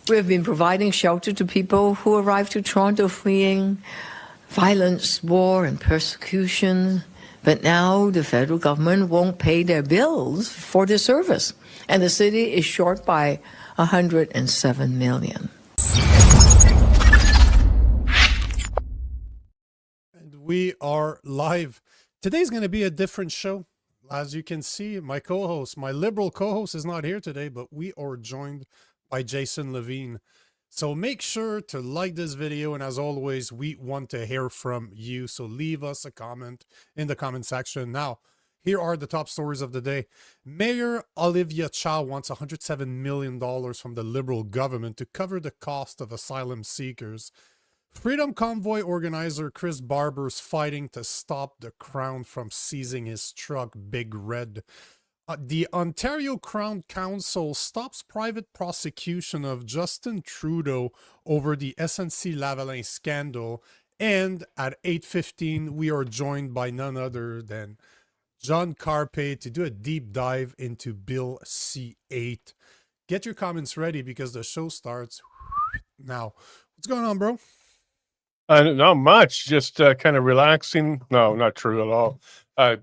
We have been providing shelter to people who arrived to Toronto fleeing violence, war, and persecution. But now the federal government won't pay their bills for the service, and the city is short by $107 million. And we are live. Today's going to be a different show. As you can see, my co-host, my liberal co-host is not here today, but we are joined by Jason Levine. So make sure to like this video, and as always, we want to hear from you. So leave us a comment in the comment section. Now, here are the top stories of the day. Mayor Olivia Chow wants $107 million from the Liberal government to cover the cost of asylum seekers. Freedom Convoy organizer Chris Barber's fighting to stop the Crown from seizing his truck, Big Red. The Ontario Crown Council stops private prosecution of Justin Trudeau over the SNC-Lavalin scandal. And at 8:15, we are joined by none other than John Carpay to do a deep dive into Bill C-8. Get your comments ready because the show starts now. What's going on, bro? Not much, just kind of relaxing. No, not true at all.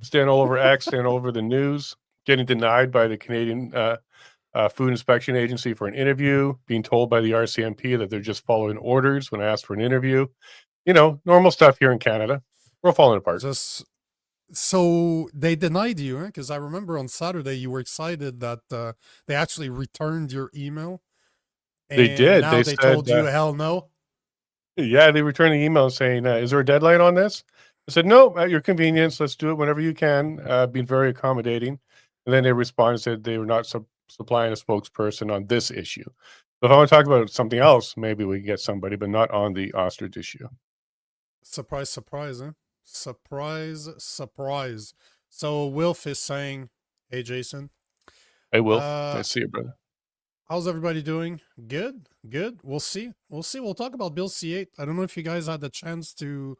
Staying all over X, staying over the news, getting denied by the Canadian Food Inspection Agency for an interview, being told by the RCMP that they're just following orders when I asked for an interview. You know, normal stuff here in Canada. We're falling apart. So they denied you, because I remember on Saturday you were excited that they actually returned your email. They did. Now they told you, hell no. Yeah, they returned the email saying, is there a deadline on this? I said, no, at your convenience. Let's do it whenever you can. Being very accommodating. And then they responded and said they were not supplying a spokesperson on this issue. So if I want to talk about something else, maybe we can get somebody, but not on the ostrich issue. Surprise, surprise, huh? Surprise, surprise. So Wilf is saying, hey, Jason. Hey, Wilf. Nice to see you, brother. How's everybody doing? Good, good. We'll see. We'll see. We'll talk about Bill C-8. I don't know if you guys had the chance to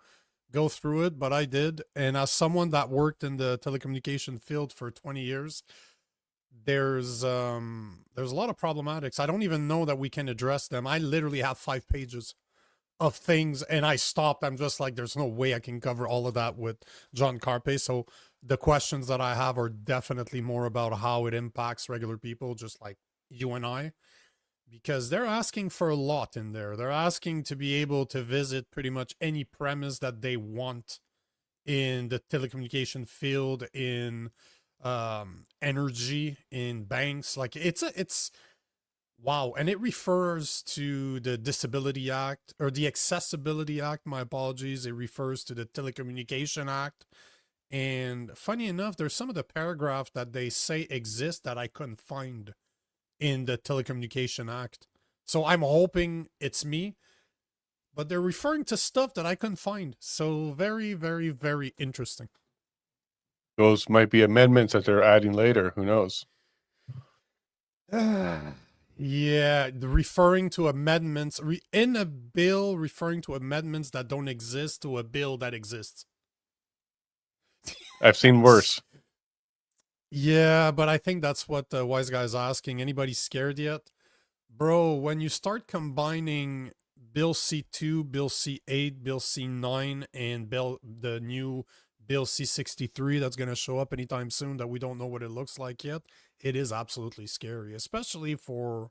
go through it, but I did. And as someone that worked in the telecommunication field for 20 years, there's a lot of problematics. I don't even know that we can address them. I literally have 5 pages of things, and I stopped. I'm just like, there's no way I can cover all of that with John Carpay. So the questions that I have are definitely more about how it impacts regular people, just like you and I, because they're asking for a lot in there. They're asking to be able to visit pretty much any premise that they want in the telecommunication field, in energy, in banks. Like it's wow. And it refers to the Disability Act, or the Accessibility Act, my apologies. It refers to the Telecommunication Act. And funny enough, there's some of the paragraph that they say exist that I couldn't find in the Telecommunication Act. So I'm hoping it's me, but they're referring to stuff that I couldn't find. So very, very, very interesting. Those might be amendments that they're adding later. Who knows? Yeah, referring to amendments in a bill, referring to amendments that don't exist to a bill that exists. I've seen worse. Yeah, but I think that's what the wise guy's asking. Anybody scared yet? Bro, when you start combining Bill C2, Bill C8, Bill C9, and the new Bill C63 that's going to show up anytime soon that we don't know what it looks like yet, it is absolutely scary, especially for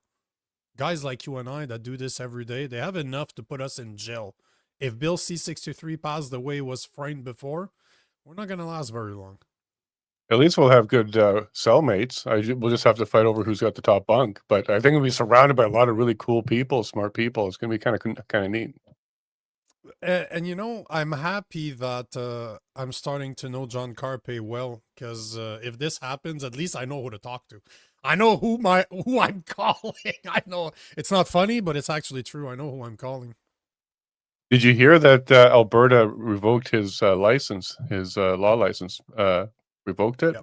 guys like you and I that do this every day. They have enough to put us in jail. If Bill C63 passed the way it was framed before, we're not going to last very long. At least we'll have good cellmates. We'll just have to fight over who's got the top bunk. But I think we'll be surrounded by a lot of really cool people, smart people. It's going to be kind of neat. And you know, I'm happy that I'm starting to know John Carpay well, because if this happens, at least I know who to talk to. I know who I'm calling. I know it's not funny, but it's actually true. I know who I'm calling. Did you hear that Alberta revoked his license, his law license? Revoked it.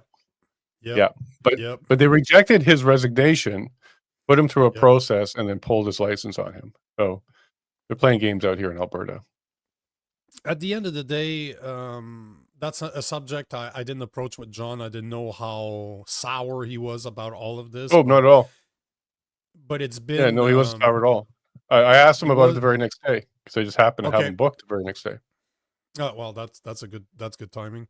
Yep. Yeah, but they rejected his resignation, put him through a process, and then pulled his license on him. So they're playing games out here in Alberta. At the end of the day, that's a subject I didn't approach with John. I didn't know how sour he was about all of this. Oh, not at all. but it's Yeah, been no, he wasn't sour at all. I asked him he about it was the very next day because I just happened to have okay. him booked the very next day. Oh, well, that's good timing.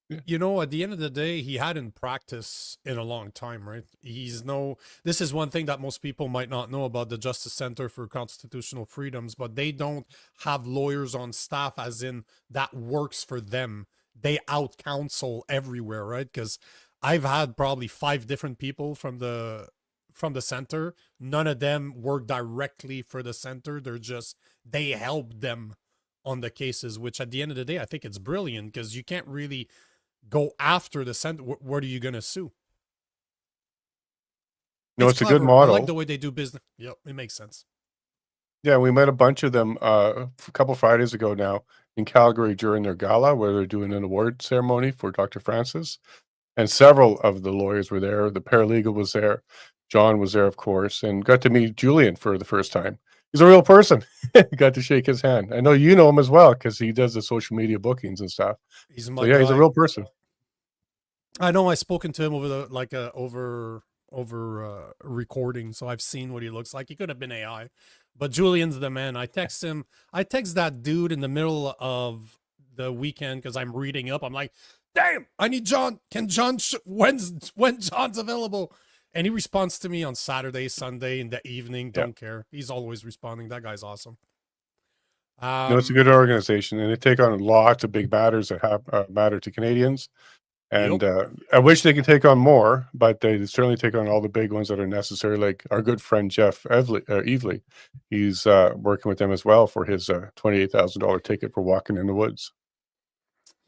Yeah. You know, at the end of the day, he hadn't practiced in a long time, right? This is one thing that most people might not know about the Justice Center for Constitutional Freedoms, but they don't have lawyers on staff, as in that works for them. They out counsel everywhere, right? Because I've had probably 5 different people from the center. None of them work directly for the center. They help them on the cases, which at the end of the day, I think it's brilliant, because you can't really go after the center. What are you going to sue? No, It's it's a good clever. I like model. the way they do business. Yep, it makes sense. Yeah, we met a bunch of them a couple Fridays ago now in Calgary during their gala where they're doing an award ceremony for Dr. Francis. And several of the lawyers were there. The paralegal was there. John was there, of course, and got to meet Julian for the first time. He's a real person. Got to shake his hand. I know you know him as well because he does the social media bookings and stuff. He's So my yeah, he's a guy. real person. I know. I've spoken to him over recording, so I've seen what he looks like. He could have been AI, but Julian's the man. I text him. I text that dude in the middle of the weekend because I'm reading up. I'm like, damn, I need John. Can John when John's available? And he responds to me on Saturday, Sunday in the evening. Yeah. Don't care. He's always responding. That guy's awesome. No, it's a good organization, and they take on lots of big matters that have matter to Canadians. And Yep. I wish they could take on more, but they certainly take on all the big ones that are necessary. Like our good friend Jeff Evely, he's working with them as well for his $28,000 ticket for walking in the woods.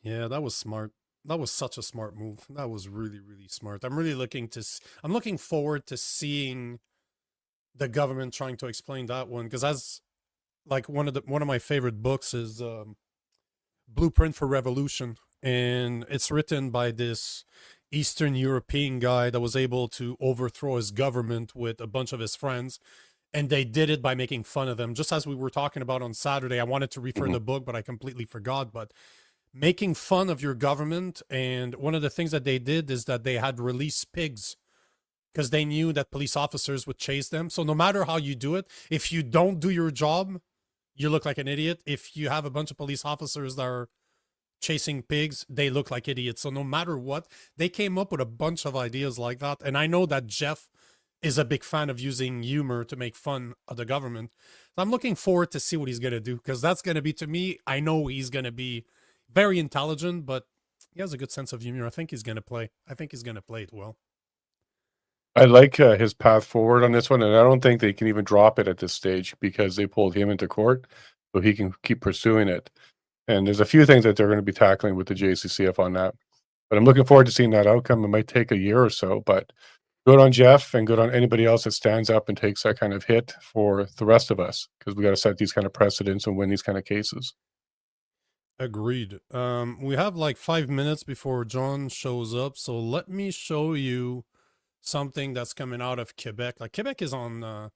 Yeah, that was smart. That was such a smart move. That was really, really smart. I'm really I'm looking forward to seeing the government trying to explain that one, because as like one of my favorite books is Blueprint for Revolution, and it's written by this Eastern European guy that was able to overthrow his government with a bunch of his friends, and they did it by making fun of them. Just as we were talking about on Saturday, I wanted to refer the book, but I completely forgot. But making fun of your government, and one of the things that they did is that they had released pigs because they knew that police officers would chase them. So no matter how you do it, if you don't do your job, you look like an idiot. If you have a bunch of police officers that are chasing pigs, they look like idiots. So no matter what, they came up with a bunch of ideas like that. And I know that Jeff is a big fan of using humor to make fun of the government. So I'm looking forward to see what he's going to do, because that's going to be, to me, I know he's going to be very intelligent, but he has a good sense of humor. I think he's going to play it well. I like his path forward on this one, and I don't think they can even drop it at this stage because they pulled him into court, so he can keep pursuing it. And there's a few things that they're going to be tackling with the JCCF on that. But I'm looking forward to seeing that outcome. It might take a year or so, but good on Jeff and good on anybody else that stands up and takes that kind of hit for the rest of us, because we got to set these kind of precedents and win these kind of cases. Agreed. We have like 5 minutes before John shows up, so let me show you something that's coming out of Quebec. Like, Quebec is on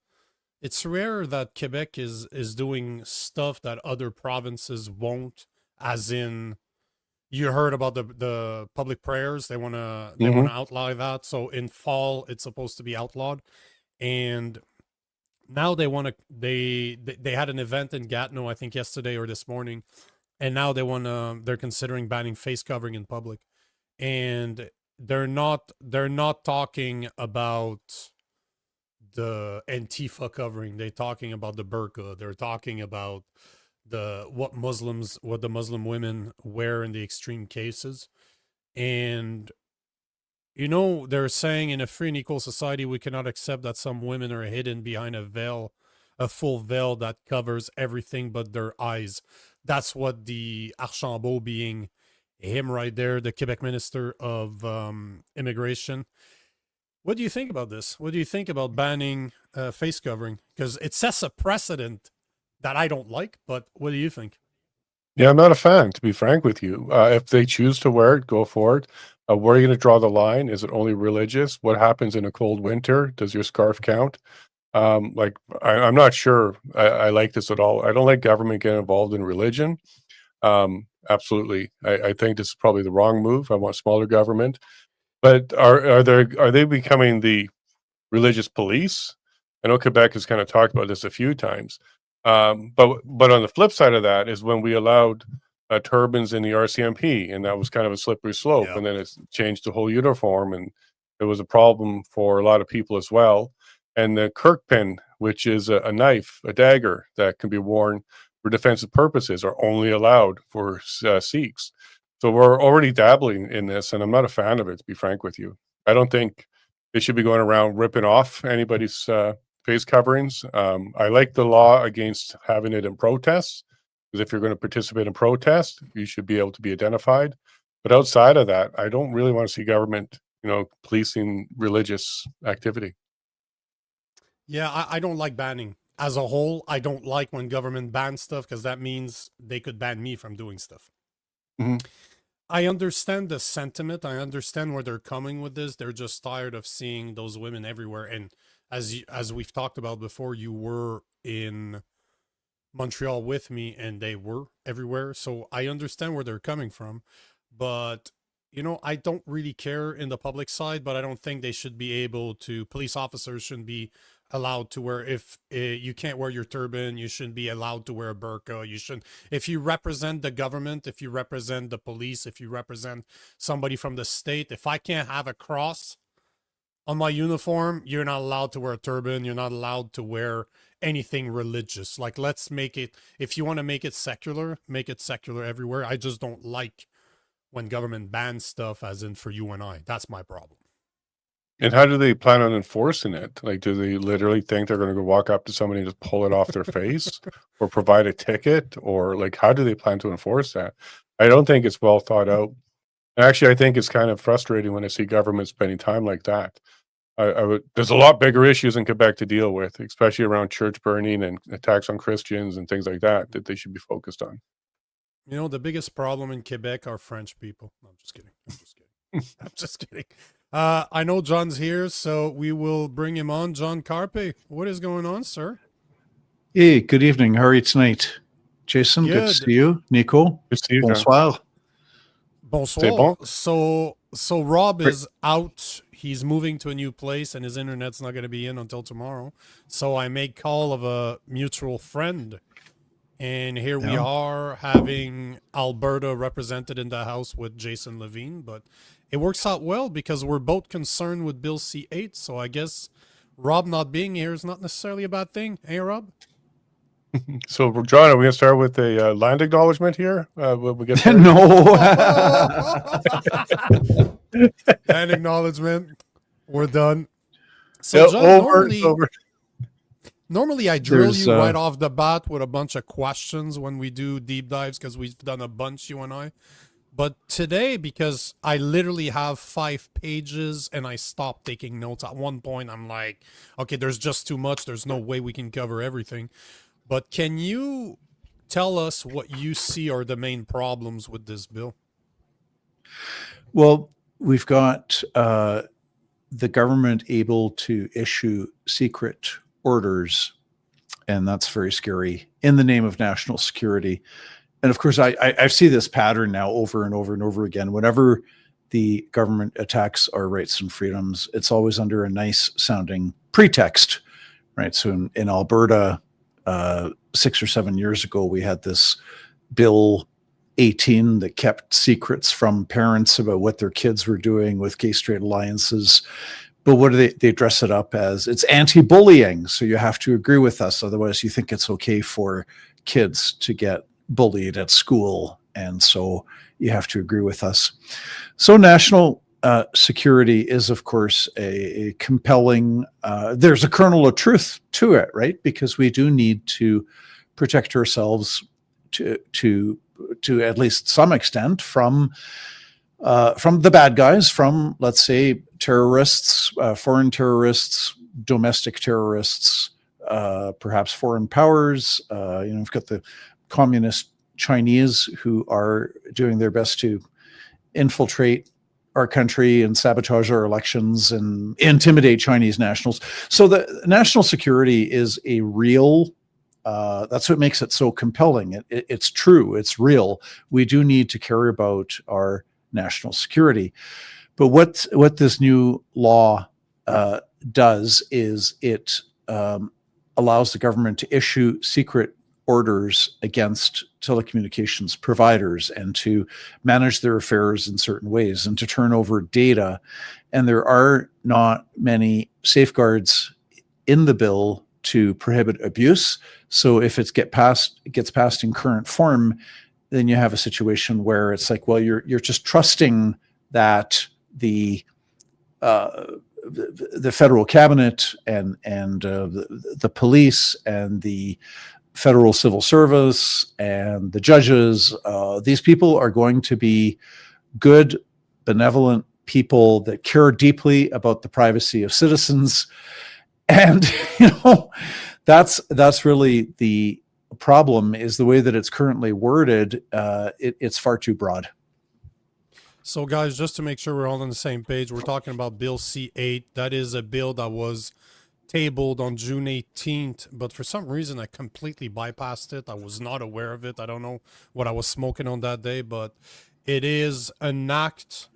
it's rare that Quebec is doing stuff that other provinces won't, as in, you heard about the public prayers. They want to outlaw that. So in fall it's supposed to be outlawed, and now they had an event in Gatineau, I think yesterday or this morning, and now they're considering banning face covering in public. And they're not talking about the Antifa covering. They're talking about the burqa. They're talking about what the Muslim women wear in the extreme cases. And they're saying, in a free and equal society, we cannot accept that some women are hidden behind a full veil that covers everything but their eyes. That's what the Archambault, being him right there, the Quebec Minister of Immigration. What do you think about this? What do you think about banning face covering? Because it sets a precedent that I don't like, but what do you think? Yeah, I'm not a fan, to be frank with you. If they choose to wear it, go for it. Where are you going to draw the line? Is it only religious? What happens in a cold winter? Does your scarf count? I'm not sure I like this at all. I don't like government getting involved in religion. Absolutely. I think this is probably the wrong move. I want smaller government. But are they becoming the religious police? I know Quebec has kind of talked about this a few times. But on the flip side of that is when we allowed turbans in the RCMP, and that was kind of a slippery slope. Yeah. And then it's changed the whole uniform, and it was a problem for a lot of people as well. And the Kirk pin, which is a knife, a dagger that can be worn for defensive purposes, are only allowed for Sikhs. So we're already dabbling in this, and I'm not a fan of it, to be frank with you. I don't think they should be going around ripping off anybody's face coverings. I like the law against having it in protests, because if you're going to participate in protest, you should be able to be identified. But outside of that, I don't really want to see government, policing religious activity. Yeah, I don't like banning. As a whole, I don't like when government bans stuff, because that means they could ban me from doing stuff. Mhm. I understand the sentiment. I understand where they're coming with this. They're just tired of seeing those women everywhere. And as we've talked about before, you were in Montreal with me, and they were everywhere. So I understand where they're coming from. But, I don't really care in the public side, but I don't think they should be able to, police officers shouldn't be allowed to wear, if you can't wear your turban, you shouldn't be allowed to wear a burqa. You shouldn't, if you represent the government, if you represent the police, if you represent somebody from the state, if I can't have a cross on my uniform, you're not allowed to wear a turban. You're not allowed to wear anything religious. Like, let's make it, if you want to make it secular everywhere. I just don't like when government bans stuff, as in for you and I. That's my problem. And how do they plan on enforcing it? Like, do they literally think they're going to go walk up to somebody and just pull it off their face, or provide a ticket, or like, how do they plan to enforce that? I don't think it's well thought out. Actually, I think it's kind of frustrating when I see government spending time like that. There's a lot bigger issues in Quebec to deal with, especially around church burning and attacks on Christians and things like that they should be focused on. The biggest problem in Quebec are French people. No, I'm just kidding. I'm just kidding. I know John's here, so we will bring him on. John Carpay, what is going on, sir? Hey, good evening. How are you tonight? Jason, good to Good. see you. Nico, Good to see you, John. bonsoir. C'est Bonsoir. bon? So Rob is out. He's moving to a new place, and his internet's not going to be in until tomorrow. So I made call of a mutual friend. And here we are, having Alberta represented in the House with Jason Levine. But it works out well because we're both concerned with Bill C-8. So I guess Rob not being here is not necessarily a bad thing. Hey, Rob? So, John, are we going to start with a land acknowledgement here? When we get started? No. Land acknowledgement. We're done. So, Yeah, John, over. normally I drill There's, you right off the bat with a bunch of questions when we do deep dives, because we've done a bunch, you and I. But today, because I literally have 5 pages and I stopped taking notes at one point, I'm like, okay, there's just too much. There's no way we can cover everything. But can you tell us what you see are the main problems with this bill? Well, we've got the government able to issue secret orders, and that's very scary, in the name of national security. And of course, I see this pattern now over and over and over again. Whenever the government attacks our rights and freedoms, it's always under a nice sounding pretext, right? So in Alberta, 6 or 7 years ago, we had this Bill 18 that kept secrets from parents about what their kids were doing with gay-straight alliances. But what do they dress it up as? It's anti-bullying, so you have to agree with us. Otherwise, you think it's okay for kids to get bullied at school, and so you have to agree with us. So national security is, of course, a compelling, there's a kernel of truth to it, right? Because we do need to protect ourselves to at least some extent from the bad guys, from, let's say, terrorists, foreign terrorists, domestic terrorists, perhaps foreign powers. We've got the communist Chinese who are doing their best to infiltrate our country and sabotage our elections and intimidate Chinese nationals. So the national security is a real, that's what makes it so compelling. It's true, it's real. We do need to care about our national security. But what this new law does is it allows the government to issue secret orders against telecommunications providers and to manage their affairs in certain ways and to turn over data. And there are not many safeguards in the bill to prohibit abuse. So if it gets passed in current form, then you have a situation where it's like, well, you're just trusting that the federal cabinet and the police and the federal civil service and the judges, these people are going to be good, benevolent people that care deeply about the privacy of citizens. And, that's really the problem, is the way that it's currently worded. It's far too broad. So, guys, just to make sure we're all on the same page, we're talking about Bill C-8. That is a bill that was tabled on June 18th, but for some reason I completely bypassed it. I was not aware of it. I don't know what I was smoking on that day, but it is an act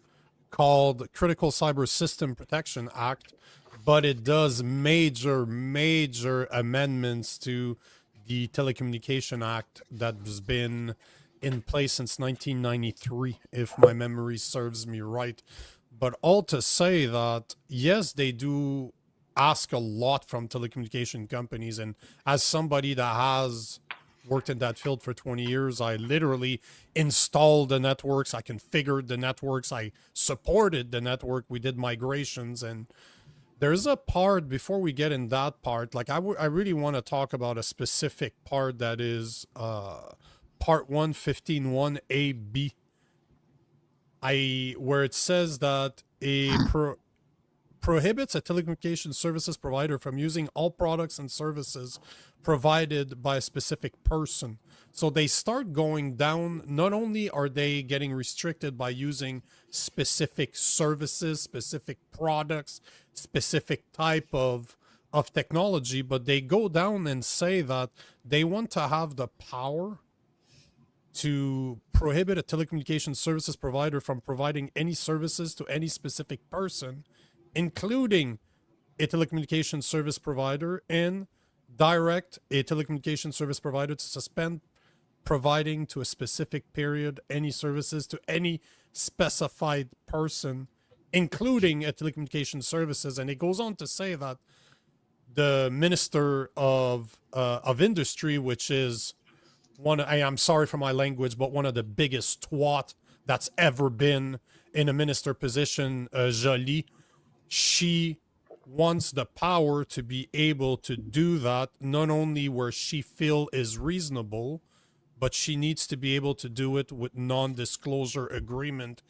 called Critical Cyber System Protection Act, but it does major amendments to the Telecommunication Act that has been in place since 1993, if my memory serves me right. But all to say that, yes, they do ask a lot from telecommunication companies. And as somebody that has worked in that field for 20 years, I literally installed the networks, I configured the networks, I supported the network, we did migrations. And there's a part, before we get in that part, like I really want to talk about a specific part that is Part 115.1 AB, where it says that prohibits a telecommunications services provider from using all products and services provided by a specific person. So they start going down. Not only are they getting restricted by using specific services, specific products, specific type of technology, but they go down and say that they want to have the power to prohibit a telecommunications services provider from providing any services to any specific person, including a telecommunications service provider, and direct a telecommunications service provider to suspend providing to a specific period any services to any specified person, including a telecommunications services. And it goes on to say that the Minister of Industry, which is I'm sorry for my language, but one of the biggest twat that's ever been in a minister position, Jolie, she wants the power to be able to do that, not only where she feel is reasonable, but she needs to be able to do it with non-disclosure agreement,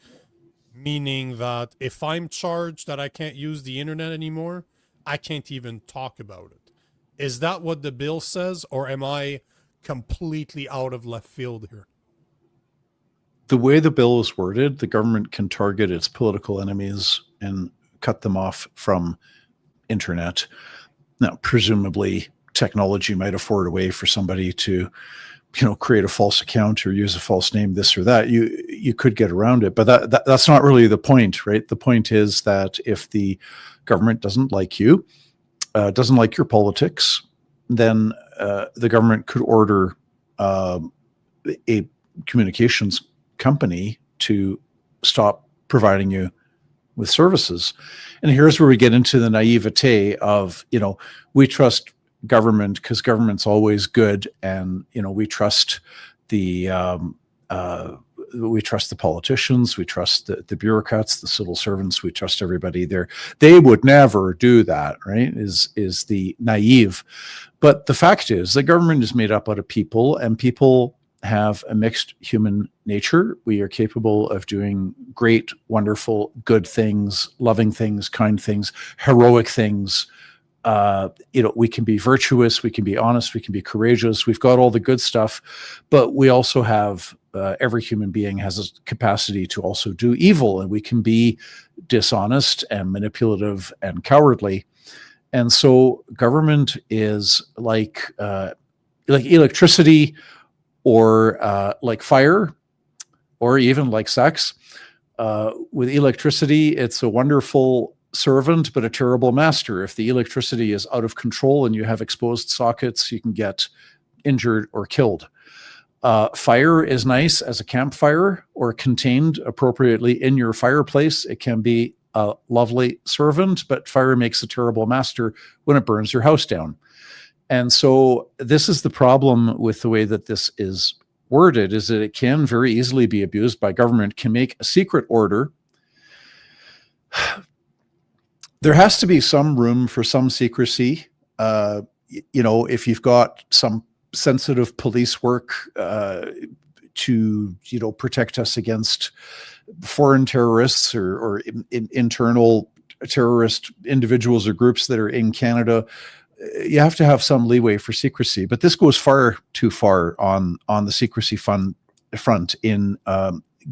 meaning that if I'm charged that I can't use the internet anymore, I can't even talk about it. Is that what the bill says, or am I completely out of left field here? The way the bill is worded, the government can target its political enemies and cut them off from internet. Now, presumably, technology might afford a way for somebody to, create a false account or use a false name, this or that. You could get around it, but that's not really the point, right? The point is that if the government doesn't like you, doesn't like your politics, then the government could order a communications company to stop providing you with services. And here's where we get into the naivete of, we trust government because government's always good, and we trust the politicians, we trust the bureaucrats, the civil servants, we trust everybody there. They would never do that, right? Is the naive. But the fact is, the government is made up out of people, and people have a mixed human nature. We are capable of doing great, wonderful, good things, loving things, kind things, heroic things. We can be virtuous, we can be honest, we can be courageous. We've got all the good stuff, but we also have, every human being has a capacity to also do evil, and we can be dishonest and manipulative and cowardly. And so government is like electricity, or like fire, or even like sex. With electricity, it's a wonderful servant, but a terrible master. If the electricity is out of control and you have exposed sockets, you can get injured or killed. Fire is nice as a campfire or contained appropriately in your fireplace. It can be a lovely servant, but fire makes a terrible master when it burns your house down. And so this is the problem with the way that this is worded, is that it can very easily be abused by government, can make a secret order. There has to be some room for some secrecy. If you've got some sensitive police work to, protect us against foreign terrorists or internal terrorist individuals or groups that are in Canada, you have to have some leeway for secrecy. But this goes far too far on the secrecy front in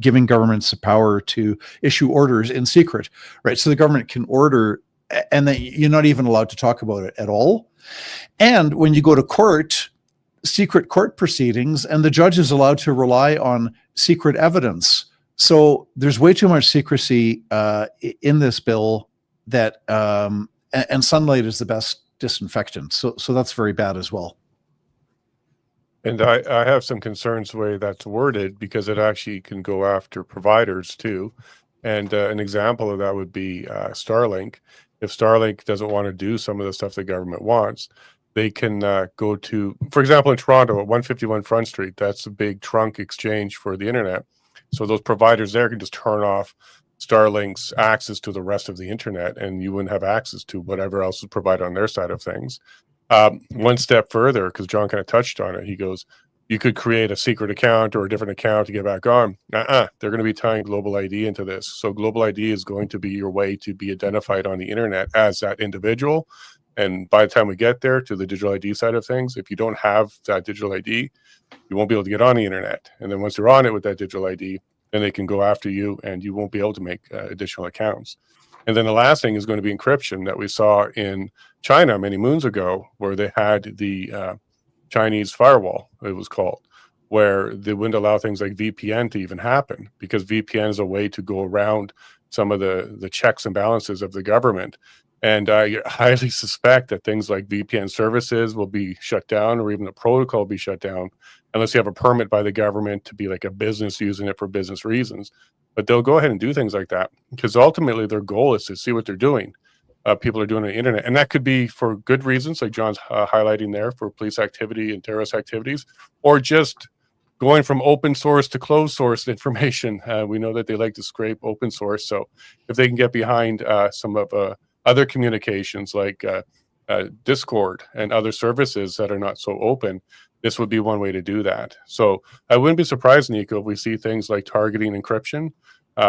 giving governments the power to issue orders in secret, right? So the government can order, and then you're not even allowed to talk about it at all. And when you go to court, secret court proceedings, and the judge is allowed to rely on secret evidence. So there's way too much secrecy in this bill that, and sunlight is the best disinfectant. So that's very bad as well. And I have some concerns the way that's worded, because it actually can go after providers too. And an example of that would be Starlink. If Starlink doesn't want to do some of the stuff the government wants, they can go to, for example, in Toronto at 151 Front Street, that's a big trunk exchange for the internet. So those providers there can just turn off Starlink's access to the rest of the internet, and you wouldn't have access to whatever else is provided on their side of things. One step further, because John kind of touched on it, he goes, you could create a secret account or a different account to get back on. They're going to be tying Global ID into this. So Global ID is going to be your way to be identified on the internet as that individual. And by the time we get there to the digital ID side of things, if you don't have that digital ID, you won't be able to get on the internet. And then once you're on it with that digital ID, then they can go after you and you won't be able to make additional accounts. And then the last thing is going to be encryption that we saw in China many moons ago, where they had the Chinese firewall, it was called, where they wouldn't allow things like VPN to even happen, because VPN is a way to go around some of the checks and balances of the government. And I highly suspect that things like VPN services will be shut down, or even the protocol will be shut down, unless you have a permit by the government to be like a business using it for business reasons. But they'll go ahead and do things like that, because ultimately their goal is to see what they're doing. People are doing on the internet, and that could be for good reasons, like John's highlighting there, for police activity and terrorist activities, or just going from open source to closed source information. We know that they like to scrape open source. So if they can get behind some of other communications like Discord and other services that are not so open, this would be one way to do that. So I wouldn't be surprised, Nico, if we see things like targeting encryption,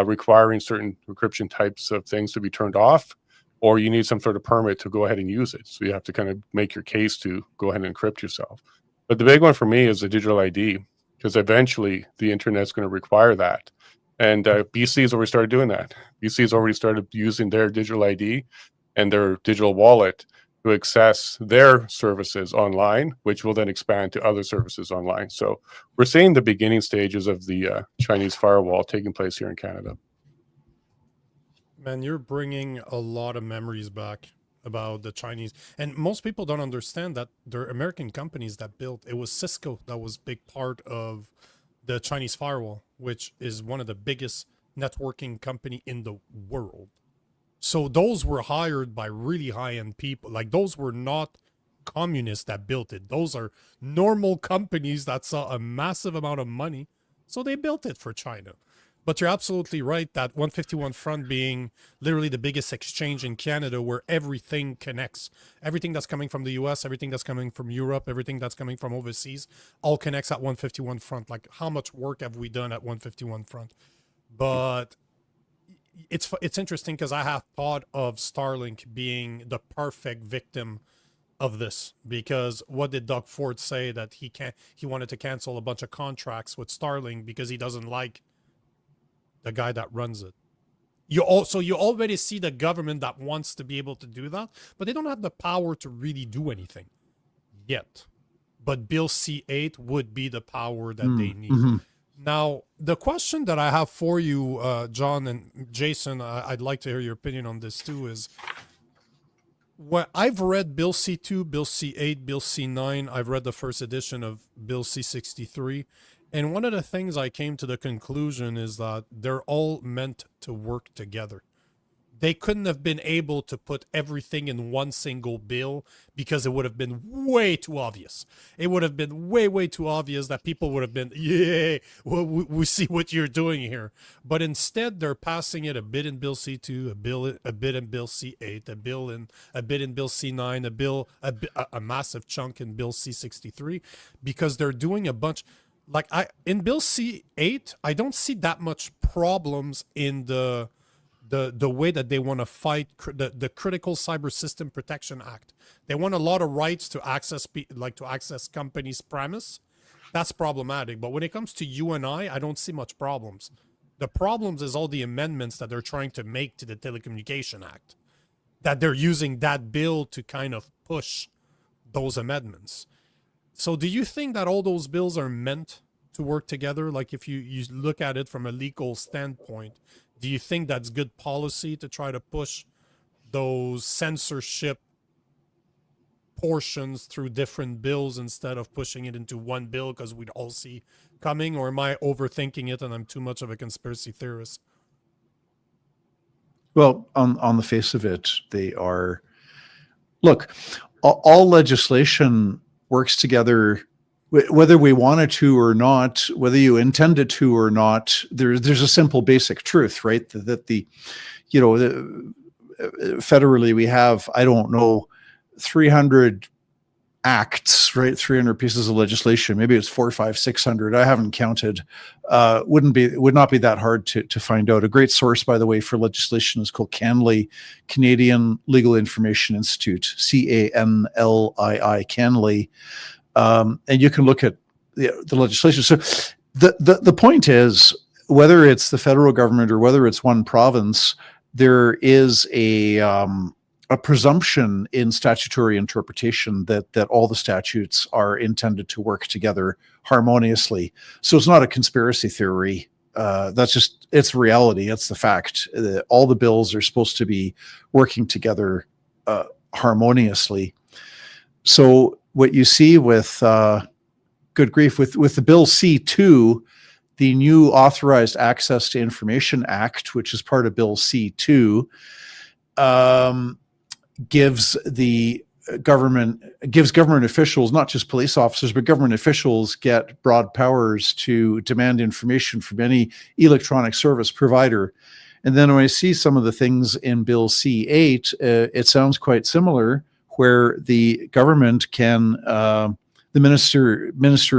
requiring certain encryption types of things to be turned off, or you need some sort of permit to go ahead and use it. So you have to kind of make your case to go ahead and encrypt yourself. But the big one for me is the digital ID, because eventually the internet's going to require that. And BC has already started doing that. BC has already started using their digital ID and their digital wallet to access their services online, which will then expand to other services online. So we're seeing the beginning stages of the Chinese firewall taking place here in Canada. Man, you're bringing a lot of memories back about the Chinese. And most people don't understand that they're American companies that built, it was Cisco that was big part of the Chinese firewall, which is one of the biggest networking company in the world. So those were hired by really high-end people. Like, those were not communists that built it. Those are normal companies that saw a massive amount of money, so they built it for China. But you're absolutely right that 151 Front being literally the biggest exchange in Canada, where everything connects. Everything that's coming from the US, everything that's coming from Europe, everything that's coming from overseas, all connects at 151 Front. Like, how much work have we done at 151 Front? But it's interesting, because I have thought of Starlink being the perfect victim of this, because what did Doug Ford say? That he wanted to cancel a bunch of contracts with Starlink because he doesn't like the guy that runs it. You already see the government that wants to be able to do that, but they don't have the power to really do anything yet. But Bill C-8 would be the power that they need. Now, the question that I have for you, John and Jason, I'd like to hear your opinion on this too, is what I've read Bill C2, Bill C8, Bill C9. I've read the first edition of Bill C63. And one of the things I came to the conclusion is that they're all meant to work together. They couldn't have been able to put everything in one single bill because it would have been way too obvious. It would have been way, way too obvious that people would have been, yeah, well, we see what you're doing here. But instead, they're passing it a bit in Bill C2, a bit in Bill C8, a bit in Bill C9, a massive chunk in Bill C63, because they're doing a bunch. Like in Bill C8, I don't see that much problems in the way that they want to fight the Critical Cyber System Protection Act. They want a lot of rights to access companies' premise. That's problematic. But when it comes to you and I don't see much problems. The problems is all the amendments that they're trying to make to the Telecommunication Act, that they're using that bill to kind of push those amendments. So do you think that all those bills are meant to work together? Like if you look at it from a legal standpoint, do you think that's good policy to try to push those censorship portions through different bills instead of pushing it into one bill because we'd all see coming? Or am I overthinking it and I'm too much of a conspiracy theorist? Well, on the face of it, they are. Look, all legislation works together, whether we wanted to or not, whether you intended to or not. There's a simple basic truth, right? That federally we have, I don't know, 300 acts, right? 300 pieces of legislation. Maybe it's 400, 500, 600. I haven't counted. Would not be that hard to find out. A great source, by the way, for legislation is called CANLI, Canadian Legal Information Institute, CANLII, CANLI. And you can look at the legislation. So the point is, whether it's the federal government or whether it's one province, there is a presumption in statutory interpretation that all the statutes are intended to work together harmoniously. So it's not a conspiracy theory. It's reality. It's the fact. All the bills are supposed to be working together harmoniously. So what you see with good grief, with the Bill C2, the new Authorized Access to Information Act, which is part of Bill C2, gives government officials, not just police officers, but government officials get broad powers to demand information from any electronic service provider. And then when I see some of the things in Bill C8, it sounds quite similar, where the government can, the minister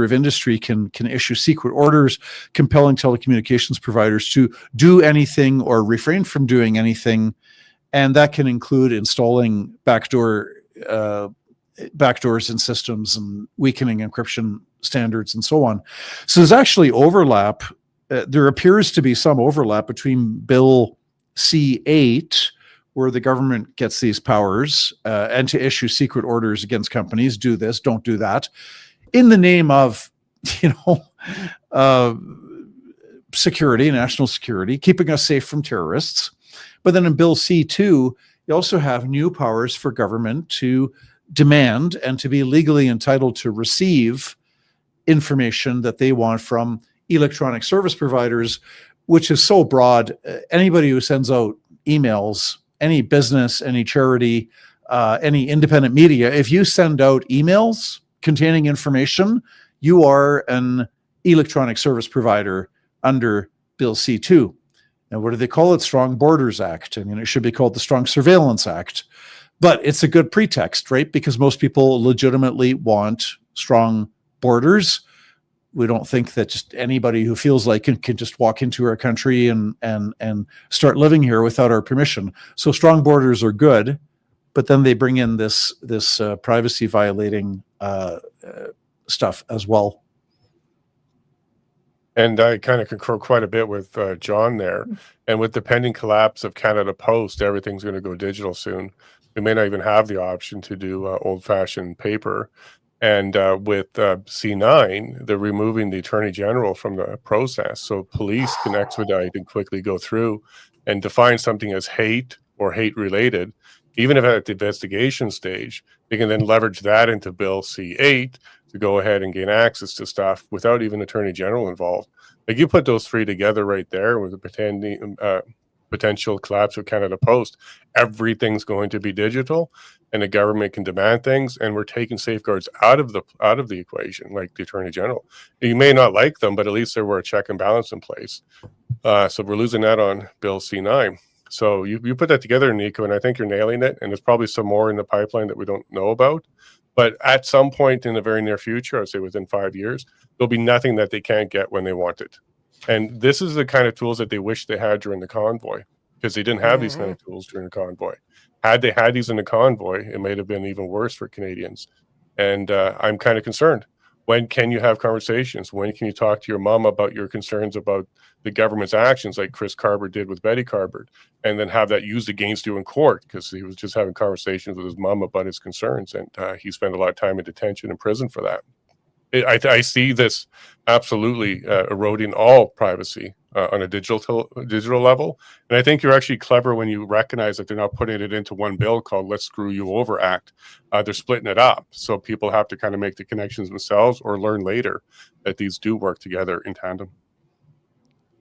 of industry can issue secret orders compelling telecommunications providers to do anything or refrain from doing anything. And that can include installing backdoors in systems and weakening encryption standards and so on. So there's actually overlap. There appears to be some overlap between Bill C8, where the government gets these powers and to issue secret orders against companies, do this, don't do that, in the name of, security, national security, keeping us safe from terrorists. But then in Bill C2, you also have new powers for government to demand and to be legally entitled to receive information that they want from electronic service providers, which is so broad. Anybody who sends out emails, any business, any charity, any independent media, if you send out emails containing information, you are an electronic service provider under Bill C2. Now, what do they call it? Strong Borders Act. I mean, it should be called the Strong Surveillance Act. But it's a good pretext, right? Because most people legitimately want strong borders. We don't think that just anybody who feels like it can just walk into our country and start living here without our permission. So strong borders are good, but then they bring in this privacy violating stuff as well. And I kind of concur quite a bit with John there. And with the pending collapse of Canada Post, everything's going to go digital soon. We may not even have the option to do old-fashioned paper. And with C9, they're removing the Attorney General from the process, so police can expedite and quickly go through and define something as hate or hate-related. Even if at the investigation stage, they can then leverage that into Bill C-8 to go ahead and gain access to stuff without even Attorney General involved. Like, you put those three together right there with the potential collapse of Canada Post, everything's going to be digital, and the government can demand things, and we're taking safeguards out of the equation, like the Attorney General. You may not like them, but at least there were a check and balance in place. So we're losing that on Bill C9. So you put that together, Nico, and I think you're nailing it. And there's probably some more in the pipeline that we don't know about. But at some point in the very near future, I'd say within 5 years, there'll be nothing that they can't get when they want it. And this is the kind of tools that they wish they had during the convoy, because they didn't have these kind of tools during the convoy. Had they had these in the convoy, it might have been even worse for Canadians. And I'm kind of concerned. When can you have conversations? When can you talk to your mom about your concerns about the government's actions, like Chris Carver did with Betty Carver, and then have that used against you in court? Because he was just having conversations with his mom about his concerns, and he spent a lot of time in detention and prison for that. I see this absolutely eroding all privacy on a digital level. And I think you're actually clever when you recognize that they're not putting it into one bill called Let's Screw You Over Act. They're splitting it up. So people have to kind of make the connections themselves or learn later that these do work together in tandem.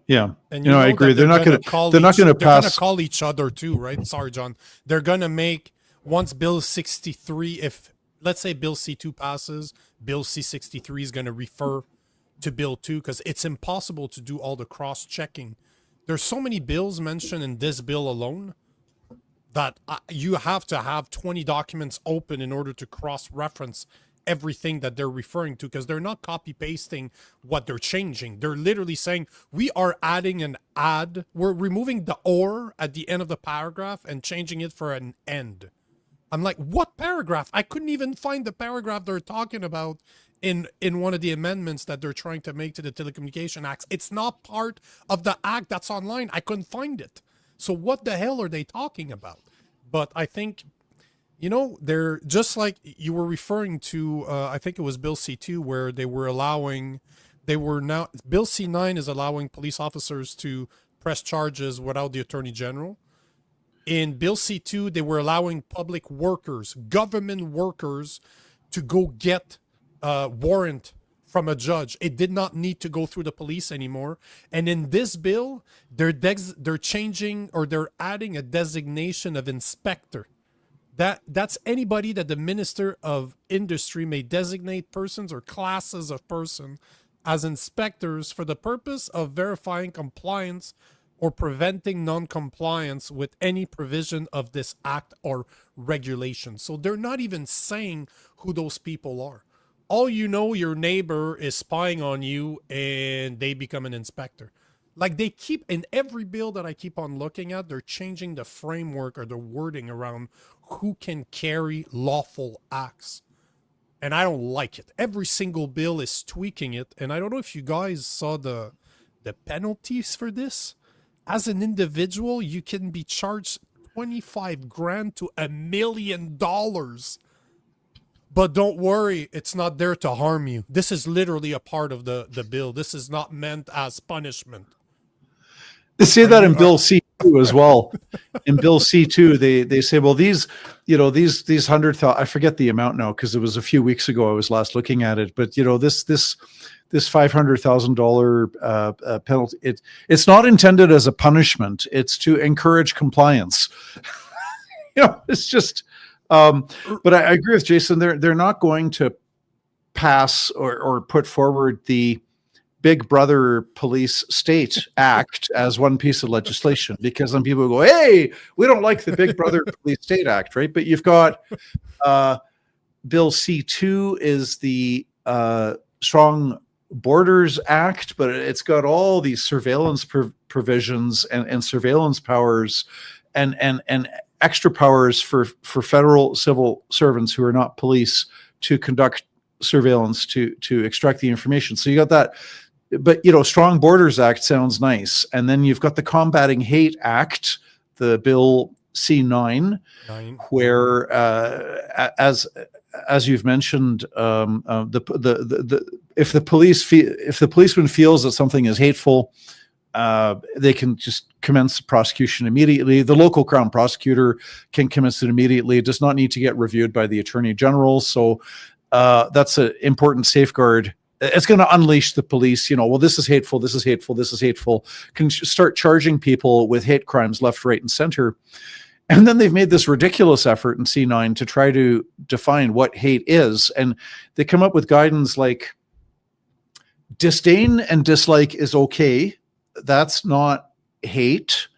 Yeah. And I agree. They're not going to pass. They're going to call each other too, right? Sorry, John. They're going to make, once Bill 63, if let's say Bill C2 passes, Bill C63 is going to refer to Bill 2, because it's impossible to do all the cross-checking. There's so many bills mentioned in this bill alone that you have to have 20 documents open in order to cross-reference everything that they're referring to, because they're not copy-pasting what they're changing. They're literally saying, we are adding an ad. We're removing the or at the end of the paragraph and changing it for an end. I'm like, what paragraph? I couldn't even find the paragraph they're talking about in one of the amendments that they're trying to make to the Telecommunication Act. It's not part of the act that's online. I couldn't find it. So what the hell are they talking about? But I think, they're just like you were referring to, I think it was Bill C2, where Bill C9 is allowing police officers to press charges without the Attorney General. In Bill C2, they were allowing public workers, government workers, to go get a warrant from a judge. It did not need to go through the police anymore. And in this bill, they're changing, or they're adding a designation of inspector. That's anybody that the Minister of Industry may designate persons or classes of person as inspectors for the purpose of verifying compliance or preventing non-compliance with any provision of this act or regulation. So they're not even saying who those people are. All your neighbor is spying on you and they become an inspector. Like, they keep, in every bill that I keep on looking at, they're changing the framework or the wording around who can carry lawful acts. And I don't like it. Every single bill is tweaking it. And I don't know if you guys saw the penalties for this. As an individual, you can be charged $25,000 to $1 million. But don't worry, it's not there to harm you. This is literally a part of the bill. This is not meant as punishment. They say that in Bill C2 as well. In Bill C2, they say, well, these 100,000, I forget the amount now, because it was a few weeks ago I was last looking at it. But this $500,000 penalty, it's not intended as a punishment. It's to encourage compliance. It's just. But I agree with Jason. They're not going to pass or put forward the Big Brother Police State Act as one piece of legislation, because then people go, hey, we don't like the Big Brother Police State Act, right? But you've got Bill C2 is the Strong Borders Act, but it's got all these surveillance provisions and surveillance powers and extra powers for federal civil servants who are not police to conduct surveillance to extract the information. So you got that. But, Strong Borders Act sounds nice. And then you've got the Combating Hate Act, the Bill C9, where as as you've mentioned, if the policeman feels that something is hateful, they can just commence prosecution immediately. The local Crown prosecutor can commence it immediately. It does not need to get reviewed by the Attorney General. So that's an important safeguard. It's going to unleash the police. Well, this is hateful, this is hateful, this is hateful. Can start charging people with hate crimes left, right, and center. And then they've made this ridiculous effort in C9 to try to define what hate is. And they come up with guidance like disdain and dislike is okay. That's not hate.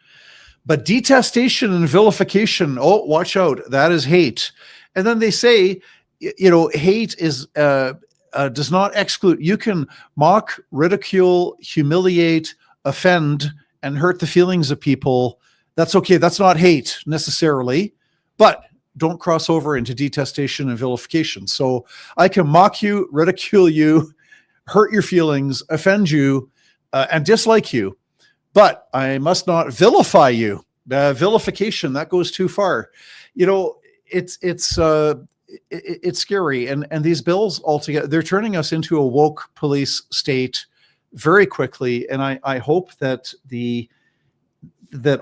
But detestation and vilification, oh, watch out, that is hate. And then they say, hate is does not exclude. You can mock, ridicule, humiliate, offend, and hurt the feelings of people. That's okay. That's not hate necessarily, but don't cross over into detestation and vilification. So I can mock you, ridicule you, hurt your feelings, offend you, and dislike you, but I must not vilify you. Vilification, that goes too far. It's scary. And these bills altogether, they're turning us into a woke police state very quickly. And I hope that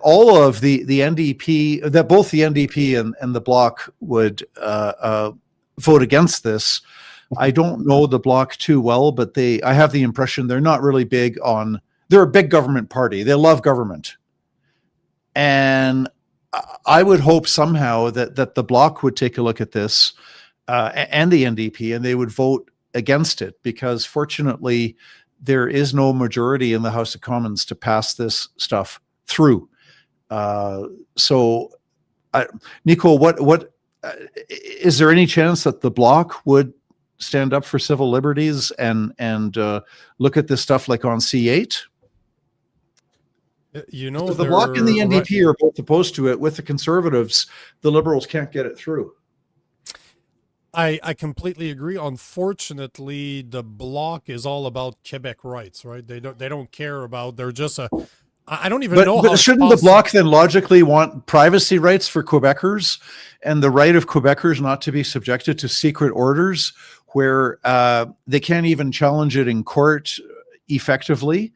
all of the NDP, that both the NDP and the Bloc would vote against this. I don't know the Bloc too well, but I have the impression they're not really big on, they're a big government party. They love government. And I would hope somehow that the Bloc would take a look at this and the NDP, and they would vote against it, because fortunately there is no majority in the House of Commons to pass this stuff through. Nico, what is there any chance that the Bloc would stand up for civil liberties and look at this stuff like on C-8? The Bloc and the NDP are both opposed to it. With the Conservatives, the Liberals can't get it through. I completely agree. Unfortunately, the Bloc is all about Quebec rights, right? They don't care about. They're just I don't even know. But shouldn't the Bloc then logically want privacy rights for Quebecers and the right of Quebecers not to be subjected to secret orders where they can't even challenge it in court effectively?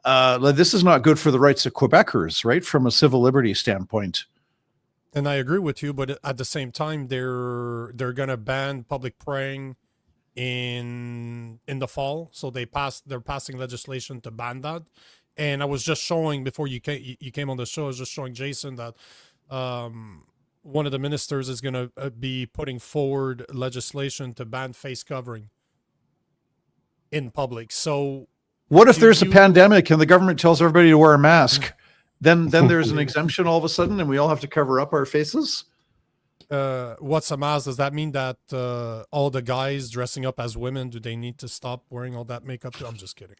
This is not good for the rights of Quebecers, right? From a civil liberties standpoint. And I agree with you, but at the same time, they're going to ban public praying in the fall. So they're passing legislation to ban that. And I was just showing before you came on the show, I was just showing Jason that one of the ministers is going to be putting forward legislation to ban face covering in public. So what if there's a pandemic and the government tells everybody to wear a mask? Then there's an exemption all of a sudden and we all have to cover up our faces? What's a mask? Does that mean that all the guys dressing up as women, do they need to stop wearing all that makeup? I'm just kidding.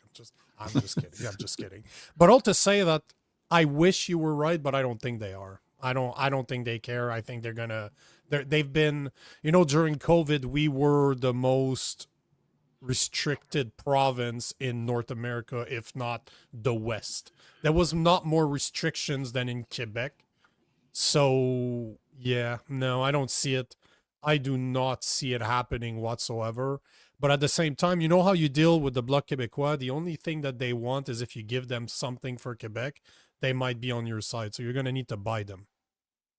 I'm just kidding. But all to say that I wish you were right, but I don't think they are. I don't think they care. I think they've been, during COVID, we were the most restricted province in North America, if not the West. There was not more restrictions than in Quebec. So yeah, no, I don't see it. I do not see it happening whatsoever. But at the same time, you know how you deal with the Bloc Québécois? The only thing that they want is if you give them something for Quebec, they might be on your side. So you're going to need to buy them.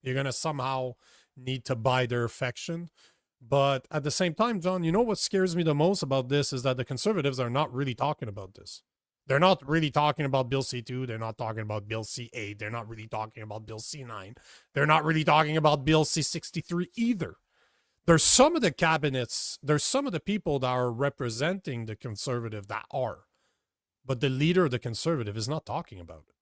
You're going to somehow need to buy their affection. But at the same time, John, you know what scares me the most about this is that the Conservatives are not really talking about this. They're not really talking about Bill C-2. They're not talking about Bill C-8. They're not really talking about Bill C-9. They're not really talking about Bill C-63 either. There's some of the cabinets, there's some of the people that are representing the Conservative that are. But the leader of the Conservative is not talking about it.